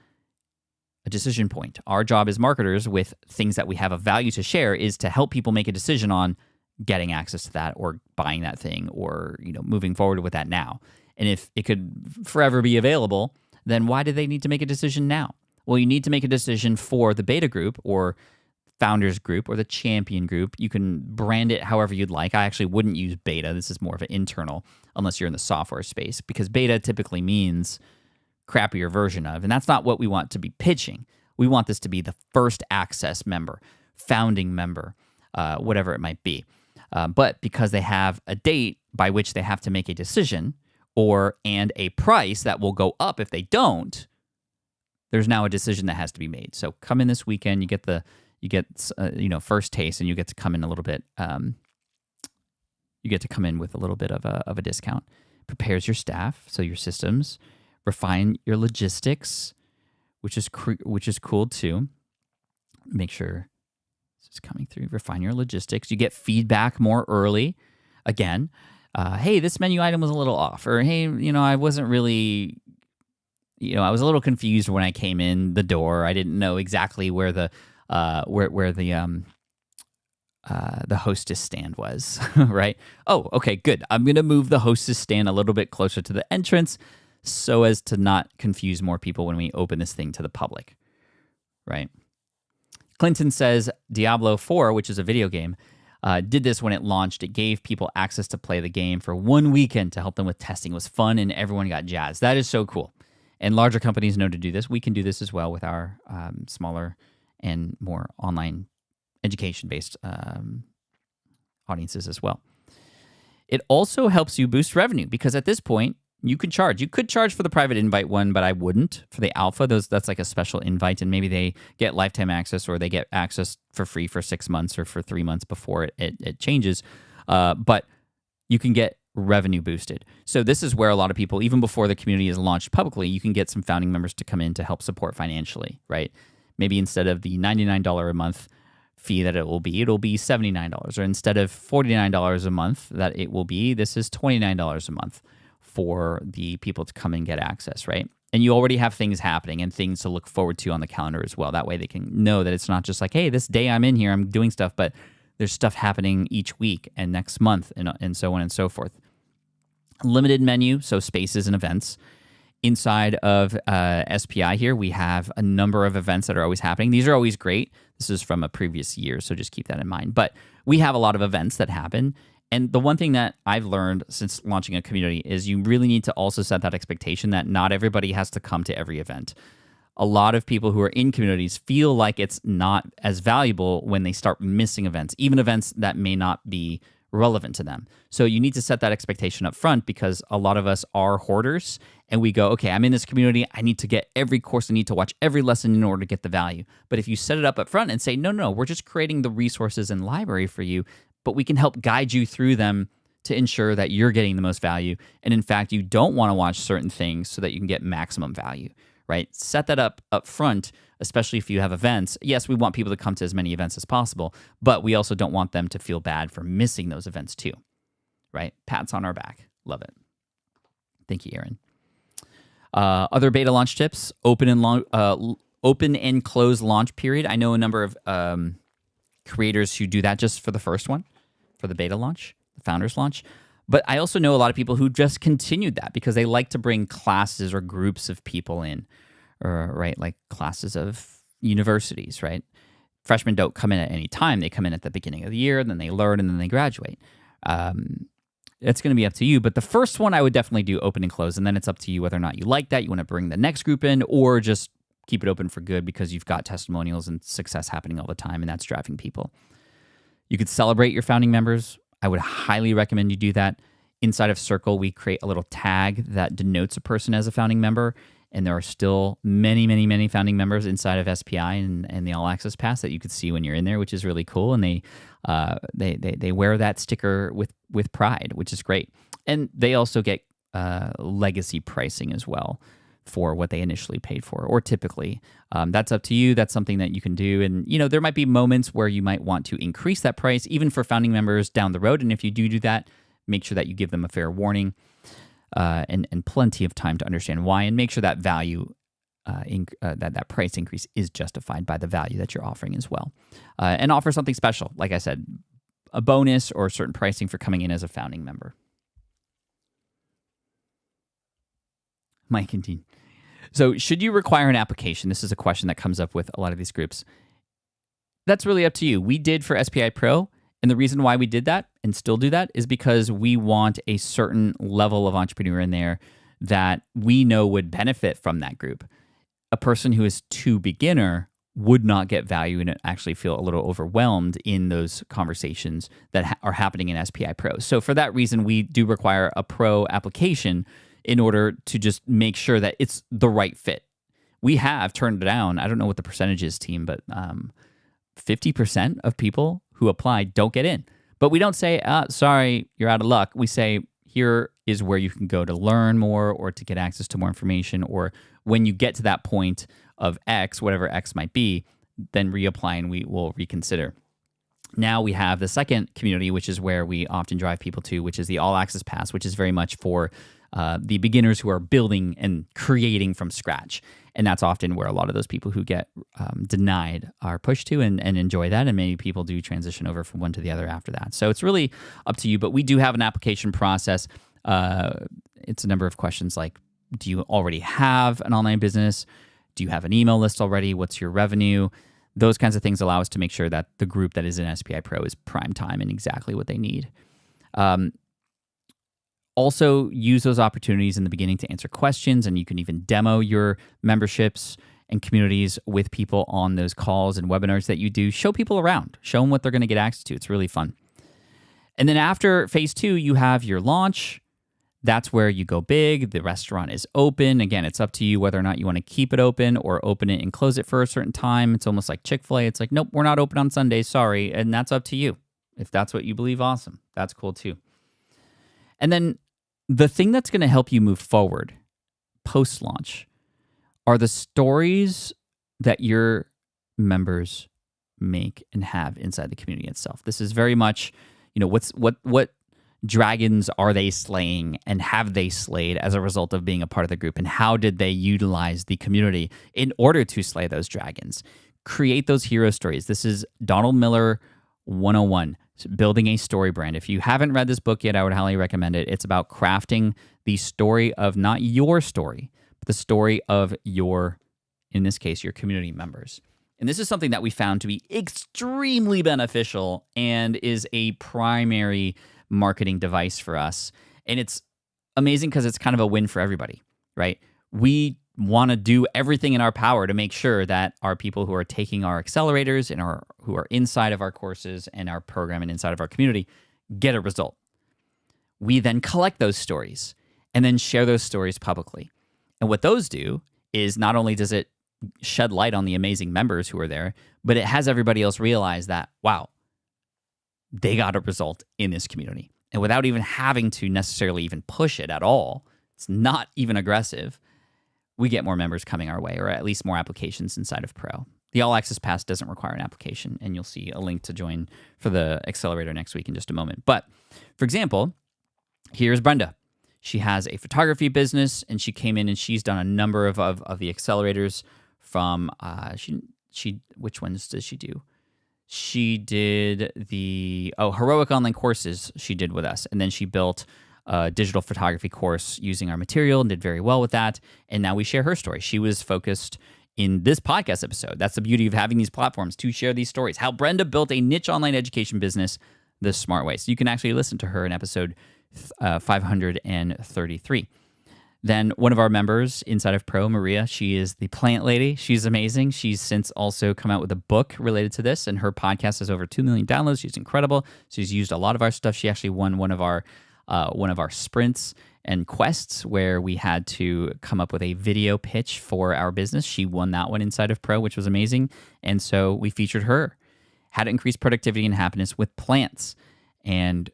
Speaker 1: a decision point. Our job as marketers with things that we have of value to share is to help people make a decision on getting access to that or buying that thing or moving forward with that now. And if it could forever be available, then why do they need to make a decision now? Well, you need to make a decision for the beta group or founders group or the champion group. You can brand it however you'd like. I actually wouldn't use beta. This is more of an internal unless you're in the software space because beta typically means crappier version of, and that's not what we want to be pitching. We want this to be the first access member, founding member, whatever it might be. But because they have a date by which they have to make a decision and a price that will go up if they don't, there's now a decision that has to be made. So come in this weekend, you get first taste, and you get to come in a little bit. You get to come in with a little bit of a discount. Prepares your staff, so your systems, refine your logistics, which is cool too. Make sure this is coming through. Refine your logistics. You get feedback more early. Again, hey, this menu item was a little off, or hey, I wasn't really, I was a little confused when I came in the door. I didn't know exactly where the hostess stand was, right? Oh, okay, good. I'm going to move the hostess stand a little bit closer to the entrance so as to not confuse more people when we open this thing to the public, right? Clinton says Diablo 4, which is a video game, did this when it launched. It gave people access to play the game for one weekend to help them with testing. It was fun and everyone got jazzed. That is so cool. And larger companies know to do this. We can do this as well with our smaller and more online education-based audiences as well. It also helps you boost revenue because at this point, you could charge. You could charge for the private invite one, but I wouldn't. For the alpha, that's like a special invite, and maybe they get lifetime access or they get access for free for 6 months or for 3 months before it changes. But you can get revenue boosted. So this is where a lot of people, even before the community is launched publicly, you can get some founding members to come in to help support financially, right? Maybe instead of the $99 a month fee that it'll be $79. Or instead of $49 a month that it will be, this is $29 a month for the people to come and get access, right? And you already have things happening and things to look forward to on the calendar as well. That way they can know that it's not just like, hey, this day I'm in here, I'm doing stuff, but there's stuff happening each week and next month and so on and so forth. Limited menu, so spaces and events. Inside of SPI here, we have a number of events that are always happening. These are always great. This is from a previous year, so just keep that in mind. But we have a lot of events that happen. And the one thing that I've learned since launching a community is you really need to also set that expectation that not everybody has to come to every event. A lot of people who are in communities feel like it's not as valuable when they start missing events, even events that may not be relevant to them. So you need to set that expectation up front because a lot of us are hoarders and we go, okay, I'm in this community. I need to get every course. I need to watch every lesson in order to get the value. But if you set it up front and say, no, we're just creating the resources and library for you, but we can help guide you through them to ensure that you're getting the most value. And in fact, you don't want to watch certain things so that you can get maximum value, right? Set that up front, especially if you have events. Yes, we want people to come to as many events as possible, but we also don't want them to feel bad for missing those events too, right? Pats on our back. Love it. Thank you, Aaron. Other beta launch tips, open and close launch period. I know a number of creators who do that just for the first one, for the beta launch, the founders launch. But I also know a lot of people who just continued that because they like to bring classes or groups of people in, or right, like classes of universities, right? Freshmen don't come in at any time. They come in at the beginning of the year, then they learn, and then they graduate. It's going to be up to you. But the first one I would definitely do open and close, and then it's up to you whether or not you like that. You want to bring the next group in or just keep it open for good because you've got testimonials and success happening all the time, and that's driving people. You could celebrate your founding members. I would highly recommend you do that. Inside of Circle, we create a little tag that denotes a person as a founding member, and there are still many, many, many founding members inside of SPI and the All Access Pass that you could see when you're in there, which is really cool. And they wear that sticker with pride, which is great. And they also get legacy pricing as well for what they initially paid for, or typically. That's up to you. That's something that you can do. And, there might be moments where you might want to increase that price, even for founding members down the road. And if you do that, make sure that you give them a fair warning and plenty of time to understand why, and make sure that value, that price increase is justified by the value that you're offering as well. And offer something special, like I said, a bonus or certain pricing for coming in as a founding member. Mike and Dean. So should you require an application? This is a question that comes up with a lot of these groups. That's really up to you. We did for SPI Pro, and the reason why we did that and still do that is because we want a certain level of entrepreneur in there that we know would benefit from that group. A person who is too beginner would not get value and actually feel a little overwhelmed in those conversations that are happening in SPI Pro. So for that reason, we do require a pro application in order to just make sure that it's the right fit. We have turned down, I don't know what the percentage is, team, but 50% of people who apply don't get in. But we don't say, sorry, you're out of luck. We say, here is where you can go to learn more or to get access to more information, or when you get to that point of X, whatever X might be, then reapply and we will reconsider. Now we have the second community, which is where we often drive people to, which is the All Access Pass, which is very much for the beginners who are building and creating from scratch. And that's often where a lot of those people who get denied are pushed to and enjoy that. And many people do transition over from one to the other after that. So it's really up to you. But we do have an application process. It's a number of questions like, do you already have an online business? Do you have an email list already? What's your revenue? Those kinds of things allow us to make sure that the group that is in SPI Pro is prime time and exactly what they need. Also, use those opportunities in the beginning to answer questions, and you can even demo your memberships and communities with people on those calls and webinars that you do. Show people around. Show them what they're going to get access to. It's really fun. And then after phase 2, you have your launch. That's where you go big. The restaurant is open. Again, it's up to you whether or not you want to keep it open or open it and close it for a certain time. It's almost like Chick-fil-A. It's like, nope, we're not open on Sundays. Sorry. And that's up to you. If that's what you believe, awesome. That's cool too. And then the thing that's going to help you move forward post-launch are the stories that your members make and have inside the community itself. This is very much, what dragons are they slaying and have they slayed as a result of being a part of the group, and how did they utilize the community in order to slay those dragons? Create those hero stories. This is Donald Miller 101. Building a story brand. If you haven't read this book yet, I would highly recommend it. It's about crafting the story of not your story, but the story of your, in this case, your community members. And this is something that we found to be extremely beneficial and is a primary marketing device for us. And it's amazing because it's kind of a win for everybody, right? We want to do everything in our power to make sure that our people who are taking our accelerators and who are inside of our courses and our program and inside of our community get a result. We then collect those stories and then share those stories publicly. And what those do is not only does it shed light on the amazing members who are there, but it has everybody else realize that, wow, they got a result in this community. And without even having to necessarily even push it at all, it's not even aggressive, we get more members coming our way, or at least more applications inside of Pro. The All Access Pass doesn't require an application, and you'll see a link to join for the accelerator next week in just a moment. But for example, here's Brenda. She has a photography business, and she came in and she's done a number of the accelerators from, which ones does she do? She did the, Heroic Online Courses she did with us, and then she built a digital photography course using our material and did very well with that. And now we share her story. She was focused in this podcast episode. That's the beauty of having these platforms, to share these stories. How Brenda built a niche online education business the smart way. So you can actually listen to her in episode 533. Then one of our members inside of Pro, Maria, she is the plant lady. She's amazing. She's since also come out with a book related to this, and her podcast has over 2 million downloads. She's incredible. She's used a lot of our stuff. She actually won one of our sprints and quests where we had to come up with a video pitch for our business. She won that one inside of Pro, which was amazing. And so we featured her. How to increase productivity and happiness with plants. And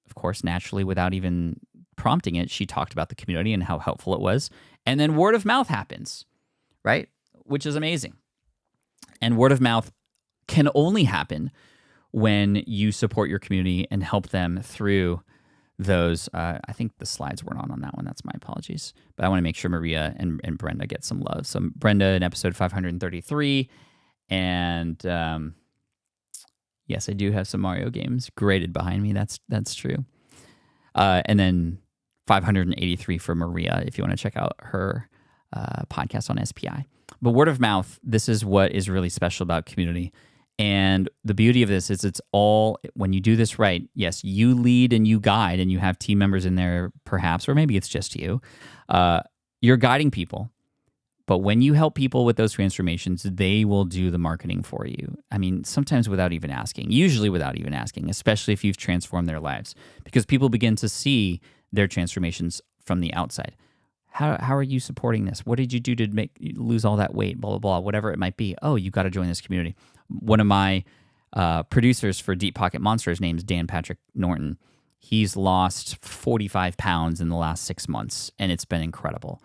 Speaker 1: of course, naturally, without even prompting it, she talked about the community and how helpful it was. And then word of mouth happens, right? Which is amazing. And word of mouth can only happen when you support your community and help them through those. I think the slides weren't on that one. That's my apologies. But I want to make sure Maria and Brenda get some love. So Brenda in episode 533. And yes, I do have some Mario games graded behind me. That's true. And then 583 for Maria, if you want to check out her podcast on SPI. But word of mouth, this is what is really special about community. And the beauty of this is it's all, when you do this right, yes, you lead and you guide and you have team members in there perhaps, or maybe it's just you. You're guiding people. But when you help people with those transformations, they will do the marketing for you. I mean, sometimes without even asking, usually without even asking, especially if you've transformed their lives, because people begin to see their transformations from the outside. How are you supporting this? What did you do to make you lose all that weight? Blah, blah, blah, whatever it might be. Oh, you got to join this community. One of my producers for Deep Pocket Monsters, name's Dan Patrick Norton. He's lost 45 pounds in the last 6 months, and it's been incredible.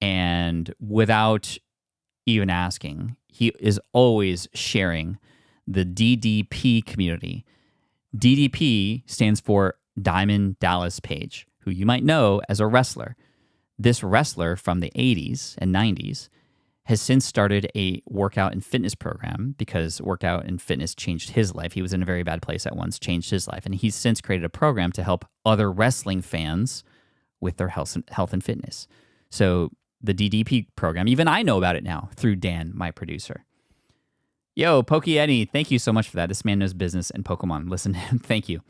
Speaker 1: And without even asking, he is always sharing the DDP community. DDP stands for Diamond Dallas Page, who you might know as a wrestler. This wrestler from the 80s and 90s has since started a workout and fitness program because workout and fitness changed his life. He was in a very bad place at once, changed his life. And he's since created a program to help other wrestling fans with their health and fitness. So the DDP program, even I know about it now through Dan, my producer. Yo, Pokey Eddie, thank you so much for that. This man knows business and Pokemon. Listen to him. Thank you.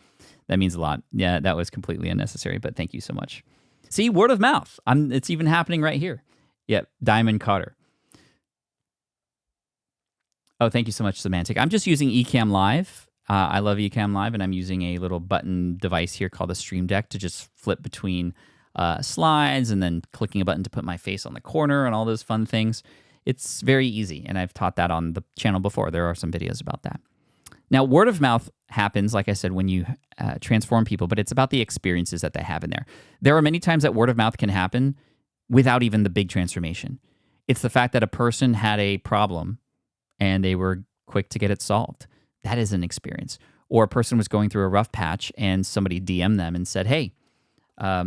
Speaker 1: That means a lot. Yeah, that was completely unnecessary, but thank you so much. See, word of mouth. It's even happening right here. Yep, Diamond Carter. Oh, thank you so much, Semantic. I'm just using Ecamm Live. I love Ecamm Live, and I'm using a little button device here called the Stream Deck to just flip between slides and then clicking a button to put my face on the corner and all those fun things. It's very easy, and I've taught that on the channel before. There are some videos about that. Now, word of mouth happens, like I said, when you transform people, but it's about the experiences that they have in there. There are many times that word of mouth can happen without even the big transformation. It's the fact that a person had a problem and they were quick to get it solved. That is an experience. Or a person was going through a rough patch and somebody DM'd them and said, hey, what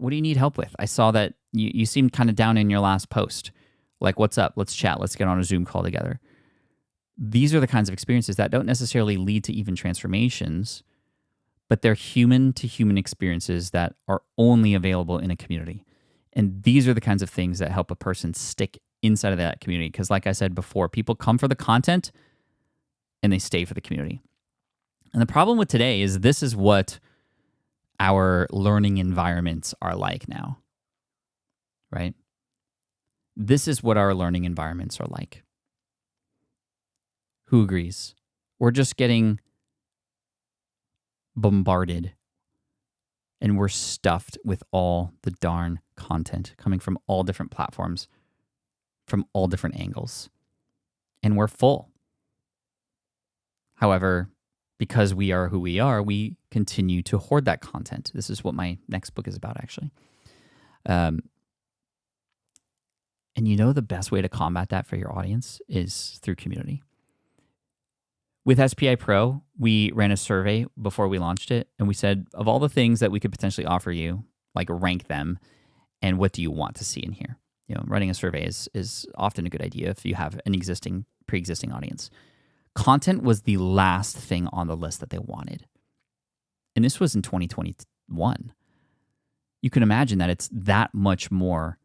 Speaker 1: do you need help with? I saw that you seemed kind of down in your last post. Like, what's up? Let's chat. Let's get on a Zoom call together. These are the kinds of experiences that don't necessarily lead to even transformations, but they're human-to-human experiences that are only available in a community. And these are the kinds of things that help a person stick inside of that community. Because like I said before, people come for the content and they stay for the community. And the problem with today is this is what our learning environments are like now, right? This is what our learning environments are like. Who agrees? We're just getting bombarded and we're stuffed with all the darn content coming from all different platforms, from all different angles, and we're full. However, because we are who we are, we continue to hoard that content. This is what my next book is about, actually. And you know the best way to combat that for your audience is through community. With SPI Pro, we ran a survey before we launched it, and we said, of all the things that we could potentially offer you, like rank them, and what do you want to see in here? You know, running a survey is often a good idea if you have an pre-existing audience. Content was the last thing on the list that they wanted. And this was in 2021. You can imagine that it's that much more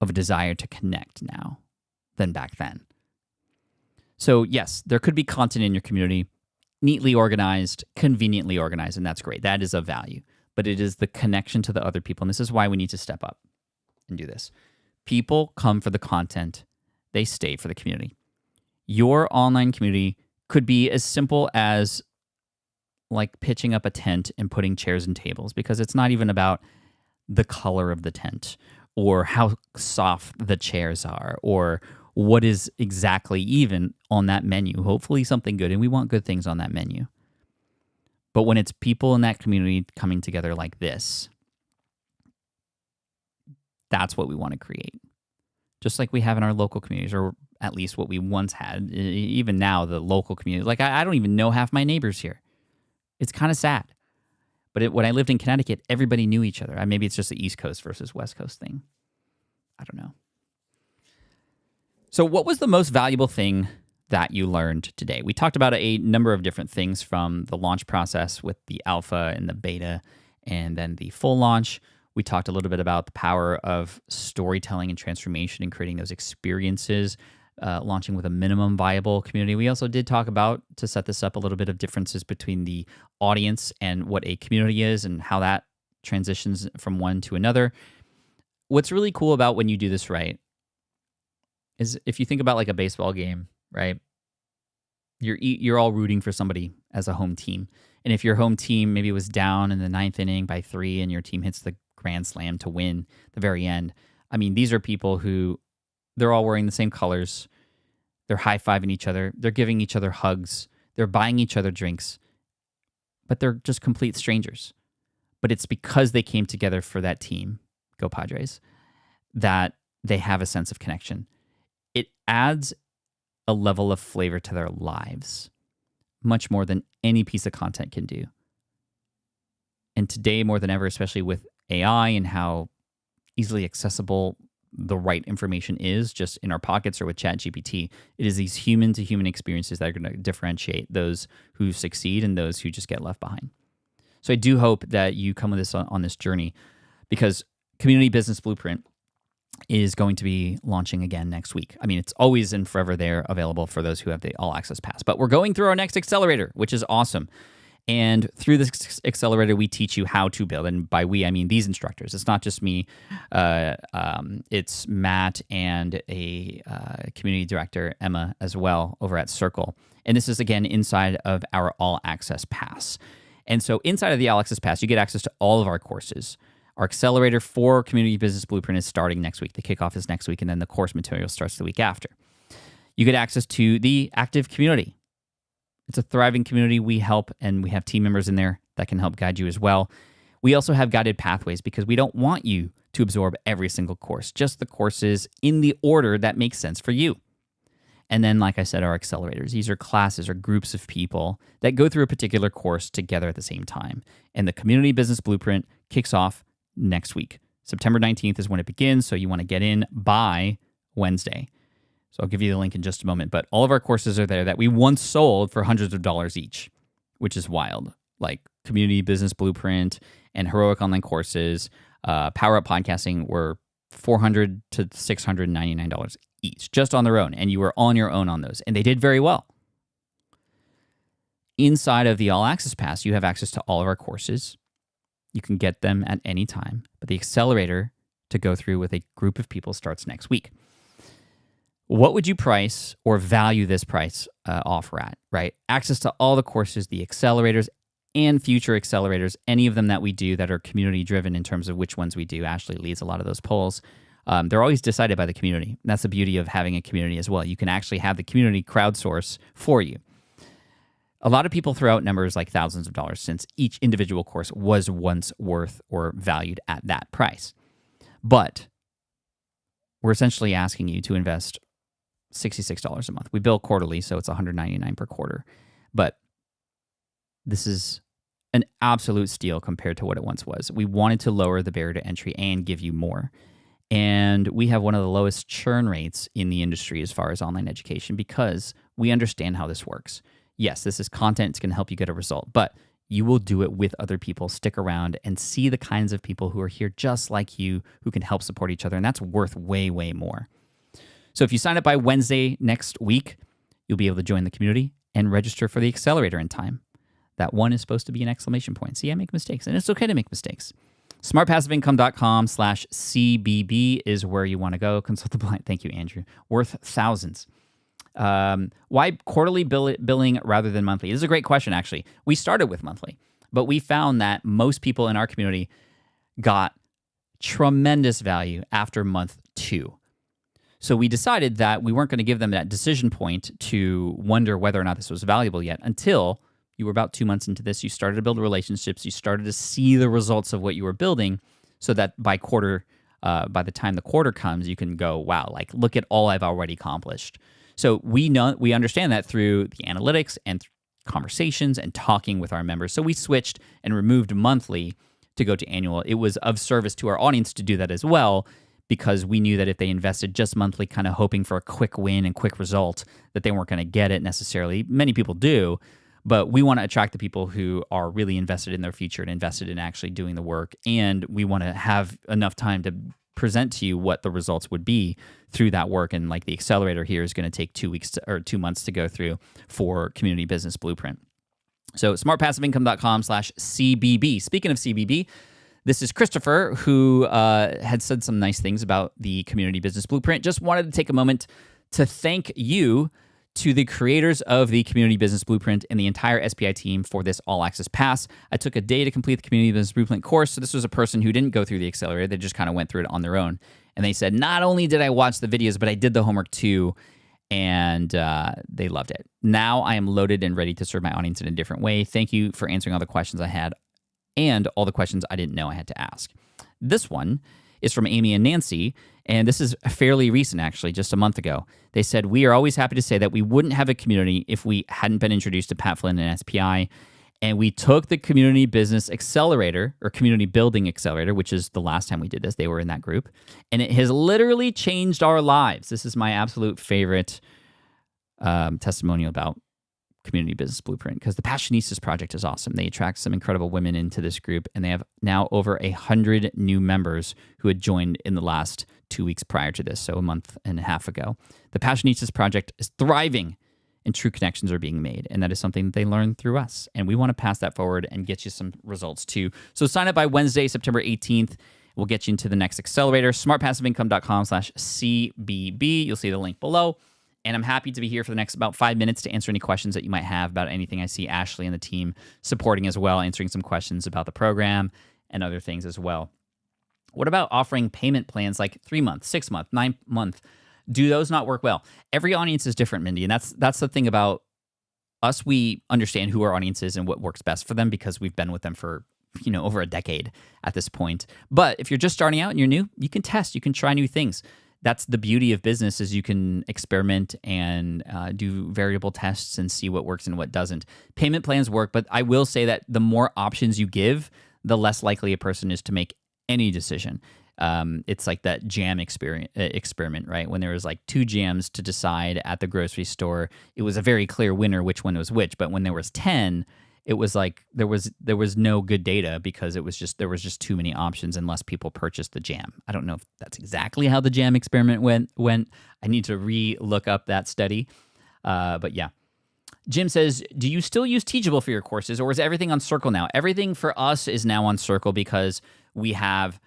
Speaker 1: of a desire to connect now than back then. So yes, there could be content in your community, neatly organized, conveniently organized, and that's great. That is of value. But it is the connection to the other people, and this is why we need to step up and do this. People come for the content. They stay for the community. Your online community could be as simple as like pitching up a tent and putting chairs and tables, because it's not even about the color of the tent or how soft the chairs are or what is exactly even on that menu. Hopefully something good, and we want good things on that menu. But when it's people in that community coming together like this, that's what we want to create. Just like we have in our local communities, or at least what we once had. Even now, the local community, like I don't even know half my neighbors here. It's kind of sad. But when I lived in Connecticut, everybody knew each other. Maybe it's just the East Coast versus West Coast thing. I don't know. So what was the most valuable thing that you learned today? We talked about a number of different things, from the launch process with the alpha and the beta, and then the full launch. We talked a little bit about the power of storytelling and transformation and creating those experiences, launching with a minimum viable community. We also did talk about, to set this up, a little bit of differences between the audience and what a community is and how that transitions from one to another. What's really cool about when you do this right is, if you think about like a baseball game, right? You're all rooting for somebody as a home team. And if your home team maybe was down in the 9th inning by 3 and your team hits the grand slam to win the very end, I mean, these are people who, they're all wearing the same colors. They're high-fiving each other. They're giving each other hugs. They're buying each other drinks. But they're just complete strangers. But it's because they came together for that team, go Padres, that they have a sense of connection. It adds a level of flavor to their lives, much more than any piece of content can do. And today, more than ever, especially with AI and how easily accessible the right information is just in our pockets or with ChatGPT, it is these human-to-human experiences that are going to differentiate those who succeed and those who just get left behind. So I do hope that you come with us on this journey, because Community Business Blueprint is going to be launching again next week. I mean, it's always and forever there, available for those who have the All Access Pass. But we're going through our next accelerator, which is awesome. And through this accelerator, we teach you how to build. And by we, I mean these instructors. It's not just me. It's Matt and a community director, Emma, as well, over at Circle. And this is, again, inside of our All Access Pass. And so inside of the All Access Pass, you get access to all of our courses. Our accelerator for Community Business Blueprint is starting next week. The kickoff is next week, and then the course material starts the week after. You get access to the active community. It's a thriving community. We help, and we have team members in there that can help guide you as well. We also have guided pathways, because we don't want you to absorb every single course, just the courses in the order that makes sense for you. And then, like I said, our accelerators. These are classes or groups of people that go through a particular course together at the same time. And the Community Business Blueprint kicks off next week. September 19th is when it begins, so you want to get in by Wednesday. So I'll give you the link in just a moment. But all of our courses are there that we once sold for hundreds of dollars each, which is wild. Like Community Business Blueprint and Heroic Online Courses, Power Up Podcasting were $400 to $699 each, just on their own. And you were on your own on those. And they did very well. Inside of the All Access Pass, you have access to all of our courses. You can get them at any time. But the accelerator to go through with a group of people starts next week. What would you price or value this price offer at, right? Access to all the courses, the accelerators, and future accelerators, any of them that we do that are community-driven in terms of which ones we do. Ashley leads a lot of those polls. They're always decided by the community. And that's the beauty of having a community as well. You can actually have the community crowdsource for you. A lot of people throw out numbers like thousands of dollars, since each individual course was once worth or valued at that price. But we're essentially asking you to invest $66 a month. We bill quarterly, so it's $199 per quarter. But this is an absolute steal compared to what it once was. We wanted to lower the barrier to entry and give you more. And we have one of the lowest churn rates in the industry as far as online education, because we understand how this works. Yes, this is content. It's going to help you get a result, but you will do it with other people. Stick around and see the kinds of people who are here just like you, who can help support each other. And that's worth way, way more. So if you sign up by Wednesday next week, you'll be able to join the community and register for the accelerator in time. That one is supposed to be an exclamation point. See, I make mistakes, and it's okay to make mistakes. smartpassiveincome.com/CBB is where you want to go. Consult the blind. Thank you, Andrew. Worth thousands. Why quarterly billing rather than monthly? This is a great question, actually. We started with monthly, but we found that most people in our community got tremendous value after month 2. So we decided that we weren't going to give them that decision point to wonder whether or not this was valuable yet until you were about 2 months into this, you started to build relationships, you started to see the results of what you were building, so that by the time the quarter comes, you can go, wow, like look at all I've already accomplished. So we understand that through the analytics and conversations and talking with our members. So we switched and removed monthly to go to annual. It was of service to our audience to do that as well, because we knew that if they invested just monthly, kind of hoping for a quick win and quick result, that they weren't going to get it necessarily. Many people do, but we want to attract the people who are really invested in their future and invested in actually doing the work. And we want to have enough time to present to you what the results would be through that work. And like the accelerator here is going to take 2 weeks or 2 months to go through for Community Business Blueprint. So smartpassiveincome.com/CBB. Speaking of CBB, this is Christopher, who had said some nice things about the Community Business Blueprint. Just wanted to take a moment to thank you to the creators of the Community Business Blueprint and the entire SPI team for this all-access pass. I took a day to complete the Community Business Blueprint course. So this was a person who didn't go through the accelerator. They just kind of went through it on their own. And they said, not only did I watch the videos, but I did the homework too, and they loved it. Now I am loaded and ready to serve my audience in a different way. Thank you for answering all the questions I had and all the questions I didn't know I had to ask. This one is from Amy and Nancy, and this is fairly recent, actually, just a month ago. They said, we are always happy to say that we wouldn't have a community if we hadn't been introduced to Pat Flynn and SPI, and we took the Community Business Accelerator, or Community Building Accelerator, which is the last time we did this. They were in that group, and it has literally changed our lives. This is my absolute favorite testimonial about Community Business Blueprint, because the Passionistas Project is awesome. They attract some incredible women into this group, and they have now over 100 new members who had joined in the last 2 weeks prior to this, so a month and a half ago. The Passionistas Project is thriving, and true connections are being made, and that is something that they learned through us, and we want to pass that forward and get you some results too. So sign up by Wednesday, September 18th. We'll get you into the next accelerator, smartpassiveincome.com/CBB. You'll see the link below. And I'm happy to be here for the next about 5 minutes to answer any questions that you might have about anything. I see Ashley and the team supporting as well, answering some questions about the program and other things as well. What about offering payment plans like 3 month, 6 month, 9 month? Do those not work well? Every audience is different, Mindy, and that's the thing about us. We understand who our audience is and what works best for them because we've been with them for over a decade at this point. But if you're just starting out and you're new, you can test, you can try new things. That's the beauty of business, is you can experiment and do variable tests and see what works and what doesn't. Payment plans work, but I will say that the more options you give, the less likely a person is to make any decision. It's like that jam experiment, right? When there was like 2 jams to decide at the grocery store, it was a very clear winner which one was which. But when there was 10, it was like there was no good data because there was just too many options unless people purchased the jam. I don't know if that's exactly how the jam experiment went. I need to re-look up that study. But yeah. Jim says, do you still use Teachable for your courses, or is everything on Circle now? Everything for us is now on Circle because we have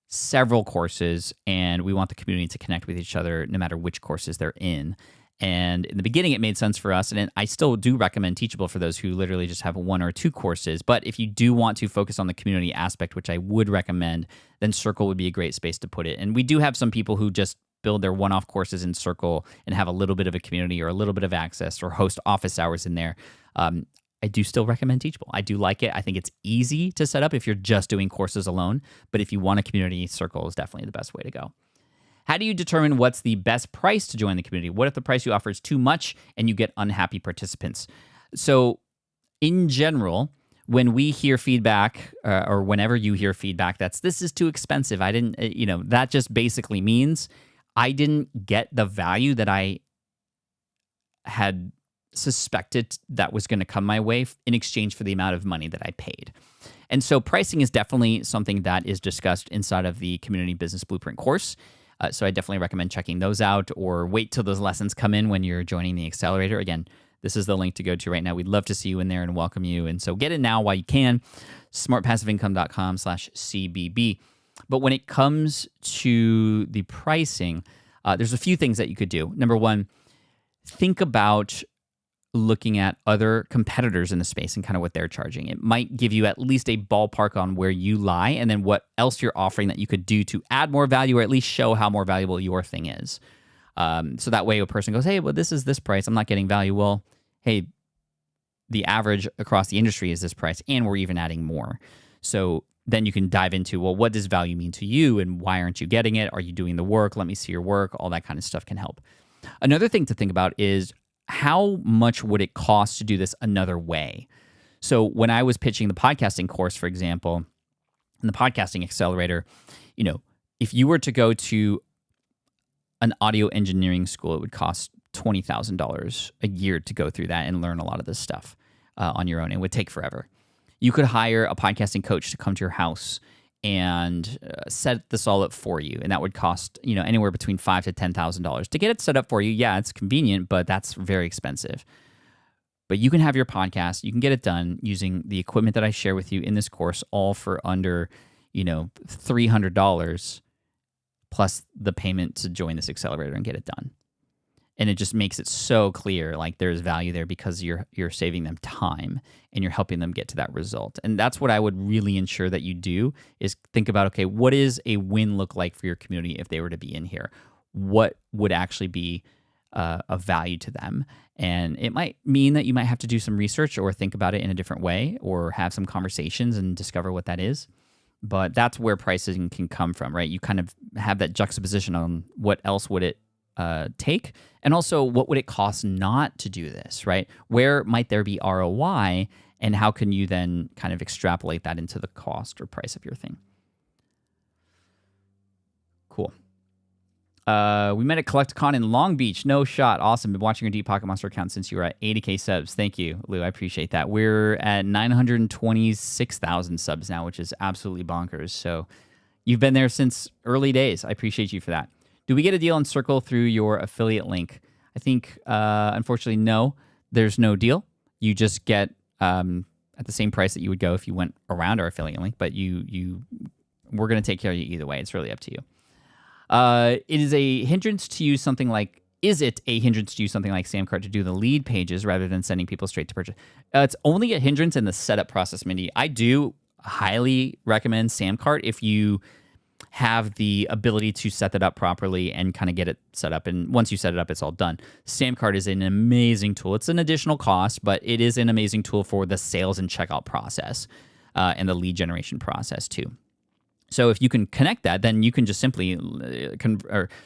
Speaker 1: several courses and we want the community to connect with each other no matter which courses they're in. And in the beginning, it made sense for us, and I still do recommend Teachable for those who literally just have 1 or 2 courses. But if you do want to focus on the community aspect, which I would recommend, then Circle would be a great space to put it. And we do have some people who just build their one-off courses in Circle and have a little bit of a community or a little bit of access or host office hours in there. I do still recommend Teachable. I do like it. I think it's easy to set up if you're just doing courses alone. But if you want a community, Circle is definitely the best way to go. How do you determine what's the best price to join the community? What if the price you offer is too much and you get unhappy participants? So in general, when we hear feedback or whenever you hear feedback this is too expensive, I didn't, that just basically means I didn't get the value that I had suspected that was going to come my way in exchange for the amount of money that I paid. And so pricing is definitely something that is discussed inside of the Community Business Blueprint course. So I definitely recommend checking those out, or wait till those lessons come in when you're joining the accelerator. Again, this is the link to go to right now. We'd love to see you in there and welcome you. And so get in now while you can, smartpassiveincome.com/CBB. But when it comes to the pricing, there's a few things that you could do. Number one, think about looking at other competitors in the space and kind of what they're charging. It might give you at least a ballpark on where you lie, and then what else you're offering that you could do to add more value, or at least show how more valuable your thing is. So that way a person goes, hey, well, this is this price. I'm not getting value. Well, hey, the average across the industry is this price, and we're even adding more. So then you can dive into, well, what does value mean to you, and why aren't you getting it? Are you doing the work? Let me see your work. All that kind of stuff can help. Another thing to think about is how much would it cost to do this another way? So when I was pitching the podcasting course, for example, in the podcasting accelerator, if you were to go to an audio engineering school, it would cost $20,000 a year to go through that and learn a lot of this stuff on your own. It would take forever. You could hire a podcasting coach to come to your house and set this all up for you, and that would cost anywhere between $5,000 to $10,000 to get it set up for you. Yeah, it's convenient, but that's very expensive. But you can have your podcast, you can get it done using the equipment that I share with you in this course, all for under $300 plus the payment to join this accelerator and get it done. And it just makes it so clear, like there's value there because you're saving them time and you're helping them get to that result. And that's what I would really ensure that you do, is think about, okay, what is a win look like for your community if they were to be in here? What would actually be of value to them? And it might mean that you might have to do some research or think about it in a different way or have some conversations and discover what that is. But that's where pricing can come from, right? You kind of have that juxtaposition on what else would it take, and also what would it cost not to do this, right? Where might there be ROI, and how can you then kind of extrapolate that into the cost or price of your thing? Cool. We met at CollectCon in Long Beach. No shot. Awesome. Been watching your Deep Pocket Monster account since you were at 80K subs. Thank you, Lou. I appreciate that. We're at 926,000 subs now, which is absolutely bonkers. So you've been there since early days. I appreciate you for that. Do we get a deal on Circle through your affiliate link? I think, unfortunately, no. There's no deal. You just get at the same price that you would go if you went around our affiliate link, but we're going to take care of you either way. It's really up to you. Is it a hindrance to use something like Samcart to do the lead pages rather than sending people straight to purchase? It's only a hindrance in the setup process, Mindy. I do highly recommend Samcart if you have the ability to set that up properly and kind of get it set up. And once you set it up, it's all done. Samcart is an amazing tool. It's an additional cost, but it is an amazing tool for the sales and checkout process and the lead generation process too. So if you can connect that, then you can just simply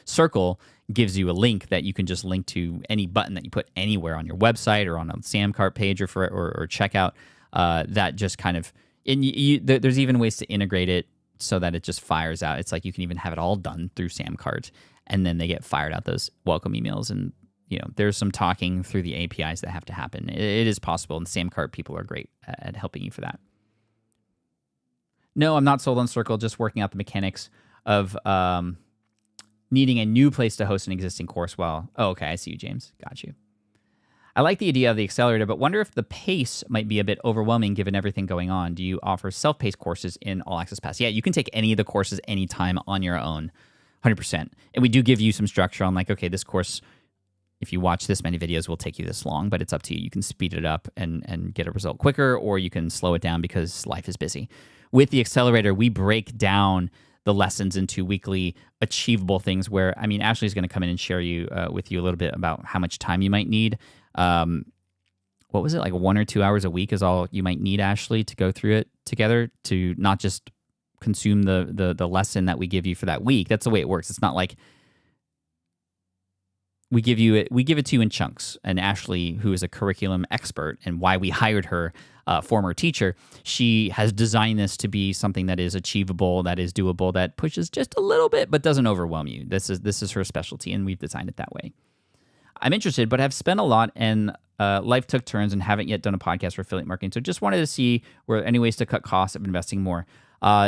Speaker 1: Circle gives you a link that you can just link to any button that you put anywhere on your website or on a Samcart page or checkout. That just kind of, and there's even ways to integrate it so that it just fires out. It's like you can even have it all done through Samcart, and then they get fired out those welcome emails. And there's some talking through the APIs that have to happen. It is possible, and Samcart people are great at helping you for that. No, I'm not sold on Circle, just working out the mechanics of needing a new place to host an existing course while... Oh, okay, I see you, James. Got you. I like the idea of the accelerator, but wonder if the pace might be a bit overwhelming given everything going on. Do you offer self-paced courses in All Access Pass? Yeah, you can take any of the courses anytime on your own, 100%. And we do give you some structure on like, okay, this course, if you watch this many videos, will take you this long, but it's up to you. You can speed it up and get a result quicker, or you can slow it down because life is busy. With the accelerator, we break down the lessons into weekly achievable things where, Ashley's going to come in and share with you a little bit about how much time you might need. What was it, like 1 or 2 hours a week is all you might need, Ashley, to go through it together, to not just consume the lesson that we give you for that week. That's the way it works. It's not like we give it to you in chunks. And Ashley, who is a curriculum expert and why we hired her, former teacher, she has designed this to be something that is achievable, that is doable, that pushes just a little bit but doesn't overwhelm you. This is her specialty, and we've designed it that way. I'm interested, but have spent a lot, and life took turns and haven't yet done a podcast for affiliate marketing. So just wanted to see were any ways to cut costs of investing more.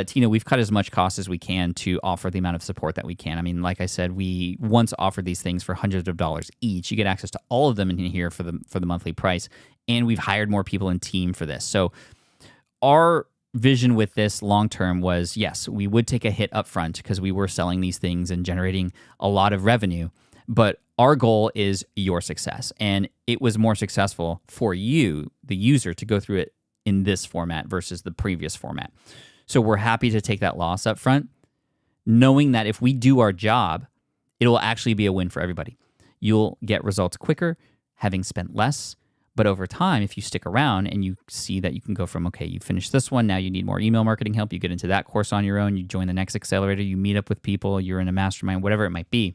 Speaker 1: Tina, we've cut as much cost as we can to offer the amount of support that we can. Like I said, we once offered these things for hundreds of dollars each. You get access to all of them in here for the monthly price, and we've hired more people in team for this. So our vision with this long term was, yes, we would take a hit up front because we were selling these things and generating a lot of revenue, but our goal is your success. And it was more successful for you, the user, to go through it in this format versus the previous format. So we're happy to take that loss up front, knowing that if we do our job, it will actually be a win for everybody. You'll get results quicker, having spent less, But over time, if you stick around and you see that you can go from, okay, you finished this one, now you need more email marketing help, you get into that course on your own, you join the next accelerator, you meet up with people, you're in a mastermind, whatever it might be,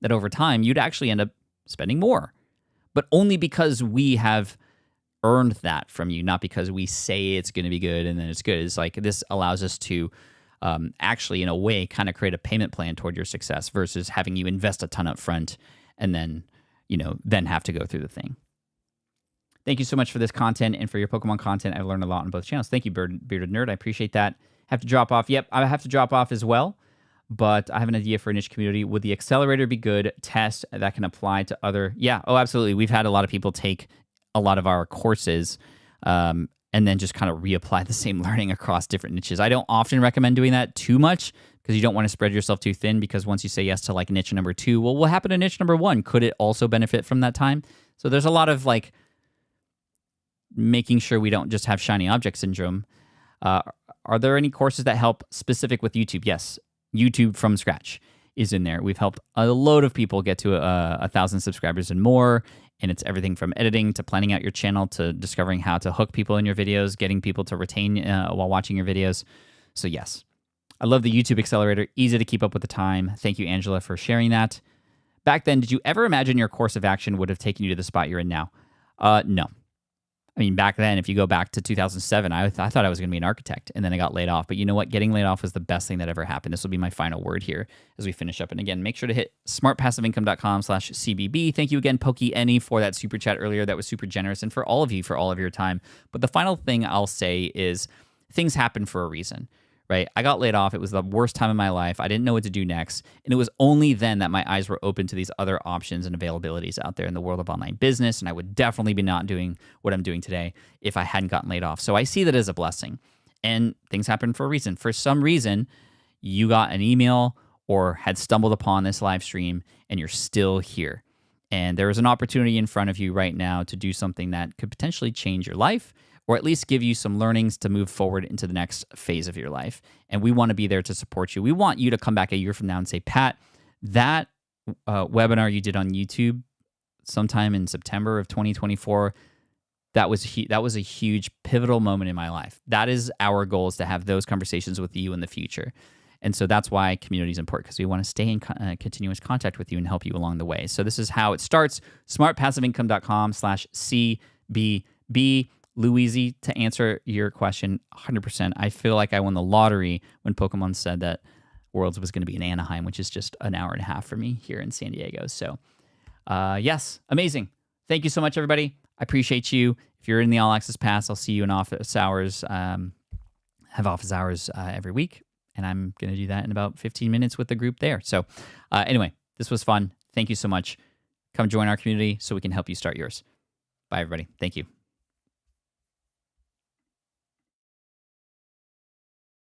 Speaker 1: that over time, you'd actually end up spending more. But only because we have earned that from you, not because we say it's going to be good and then it's good. It's like this allows us to actually, in a way, kind of create a payment plan toward your success versus having you invest a ton up front and then, then have to go through the thing. Thank you so much for this content and for your Pokemon content. I've learned a lot on both channels. Thank you, Bearded Nerd. I appreciate that. Have to drop off. Yep, I have to drop off as well, but I have an idea for a niche community. Would the accelerator be good? Test that can apply to other... Yeah, oh, absolutely. We've had a lot of people take a lot of our courses and then just kind of reapply the same learning across different niches. I don't often recommend doing that too much because you don't want to spread yourself too thin, because once you say yes to like niche number 2, well, what happened to niche number 1? Could it also benefit from that time? So there's a lot of like making sure we don't just have shiny object syndrome. Are there any courses that help specific with YouTube? Yes, YouTube from scratch is in there. We've helped a load of people get to 1,000 subscribers and more, and it's everything from editing to planning out your channel to discovering how to hook people in your videos, getting people to retain while watching your videos. So yes, I love the YouTube Accelerator. Easy to keep up with the time. Thank you, Angela, for sharing that. Back then, did you ever imagine your course of action would have taken you to the spot you're in now? No. I mean, back then, if you go back to 2007, I thought I was going to be an architect, and then I got laid off. But you know what? Getting laid off was the best thing that ever happened. This will be my final word here as we finish up. And again, make sure to hit smartpassiveincome.com/CBB. Thank you again, PokeAny, for that super chat earlier. That was super generous, and for all of you, for all of your time. But the final thing I'll say is things happen for a reason. Right? I got laid off. It was the worst time of my life. I didn't know what to do next. And it was only then that my eyes were open to these other options and availabilities out there in the world of online business. And I would definitely be not doing what I'm doing today if I hadn't gotten laid off. So I see that as a blessing. And things happen for a reason. For some reason, you got an email or had stumbled upon this live stream and you're still here. And there is an opportunity in front of you right now to do something that could potentially change your life, or at least give you some learnings to move forward into the next phase of your life. And we want to be there to support you. We want you to come back a year from now and say, Pat, that webinar you did on YouTube sometime in September of 2024, that was a huge pivotal moment in my life. That is our goal, is to have those conversations with you in the future. And so that's why community is important, because we want to stay in continuous contact with you and help you along the way. So this is how it starts. smartpassiveincome.com/CBB. Louise, to answer your question, 100%. I feel like I won the lottery when Pokemon said that Worlds was going to be in Anaheim, which is just an hour and a half for me here in San Diego. So, yes, amazing. Thank you so much, everybody. I appreciate you. If you're in the All Access Pass, I'll see you in office hours. Have office hours every week, and I'm going to do that in about 15 minutes with the group there. So, anyway, this was fun. Thank you so much. Come join our community so we can help you start yours. Bye, everybody. Thank you.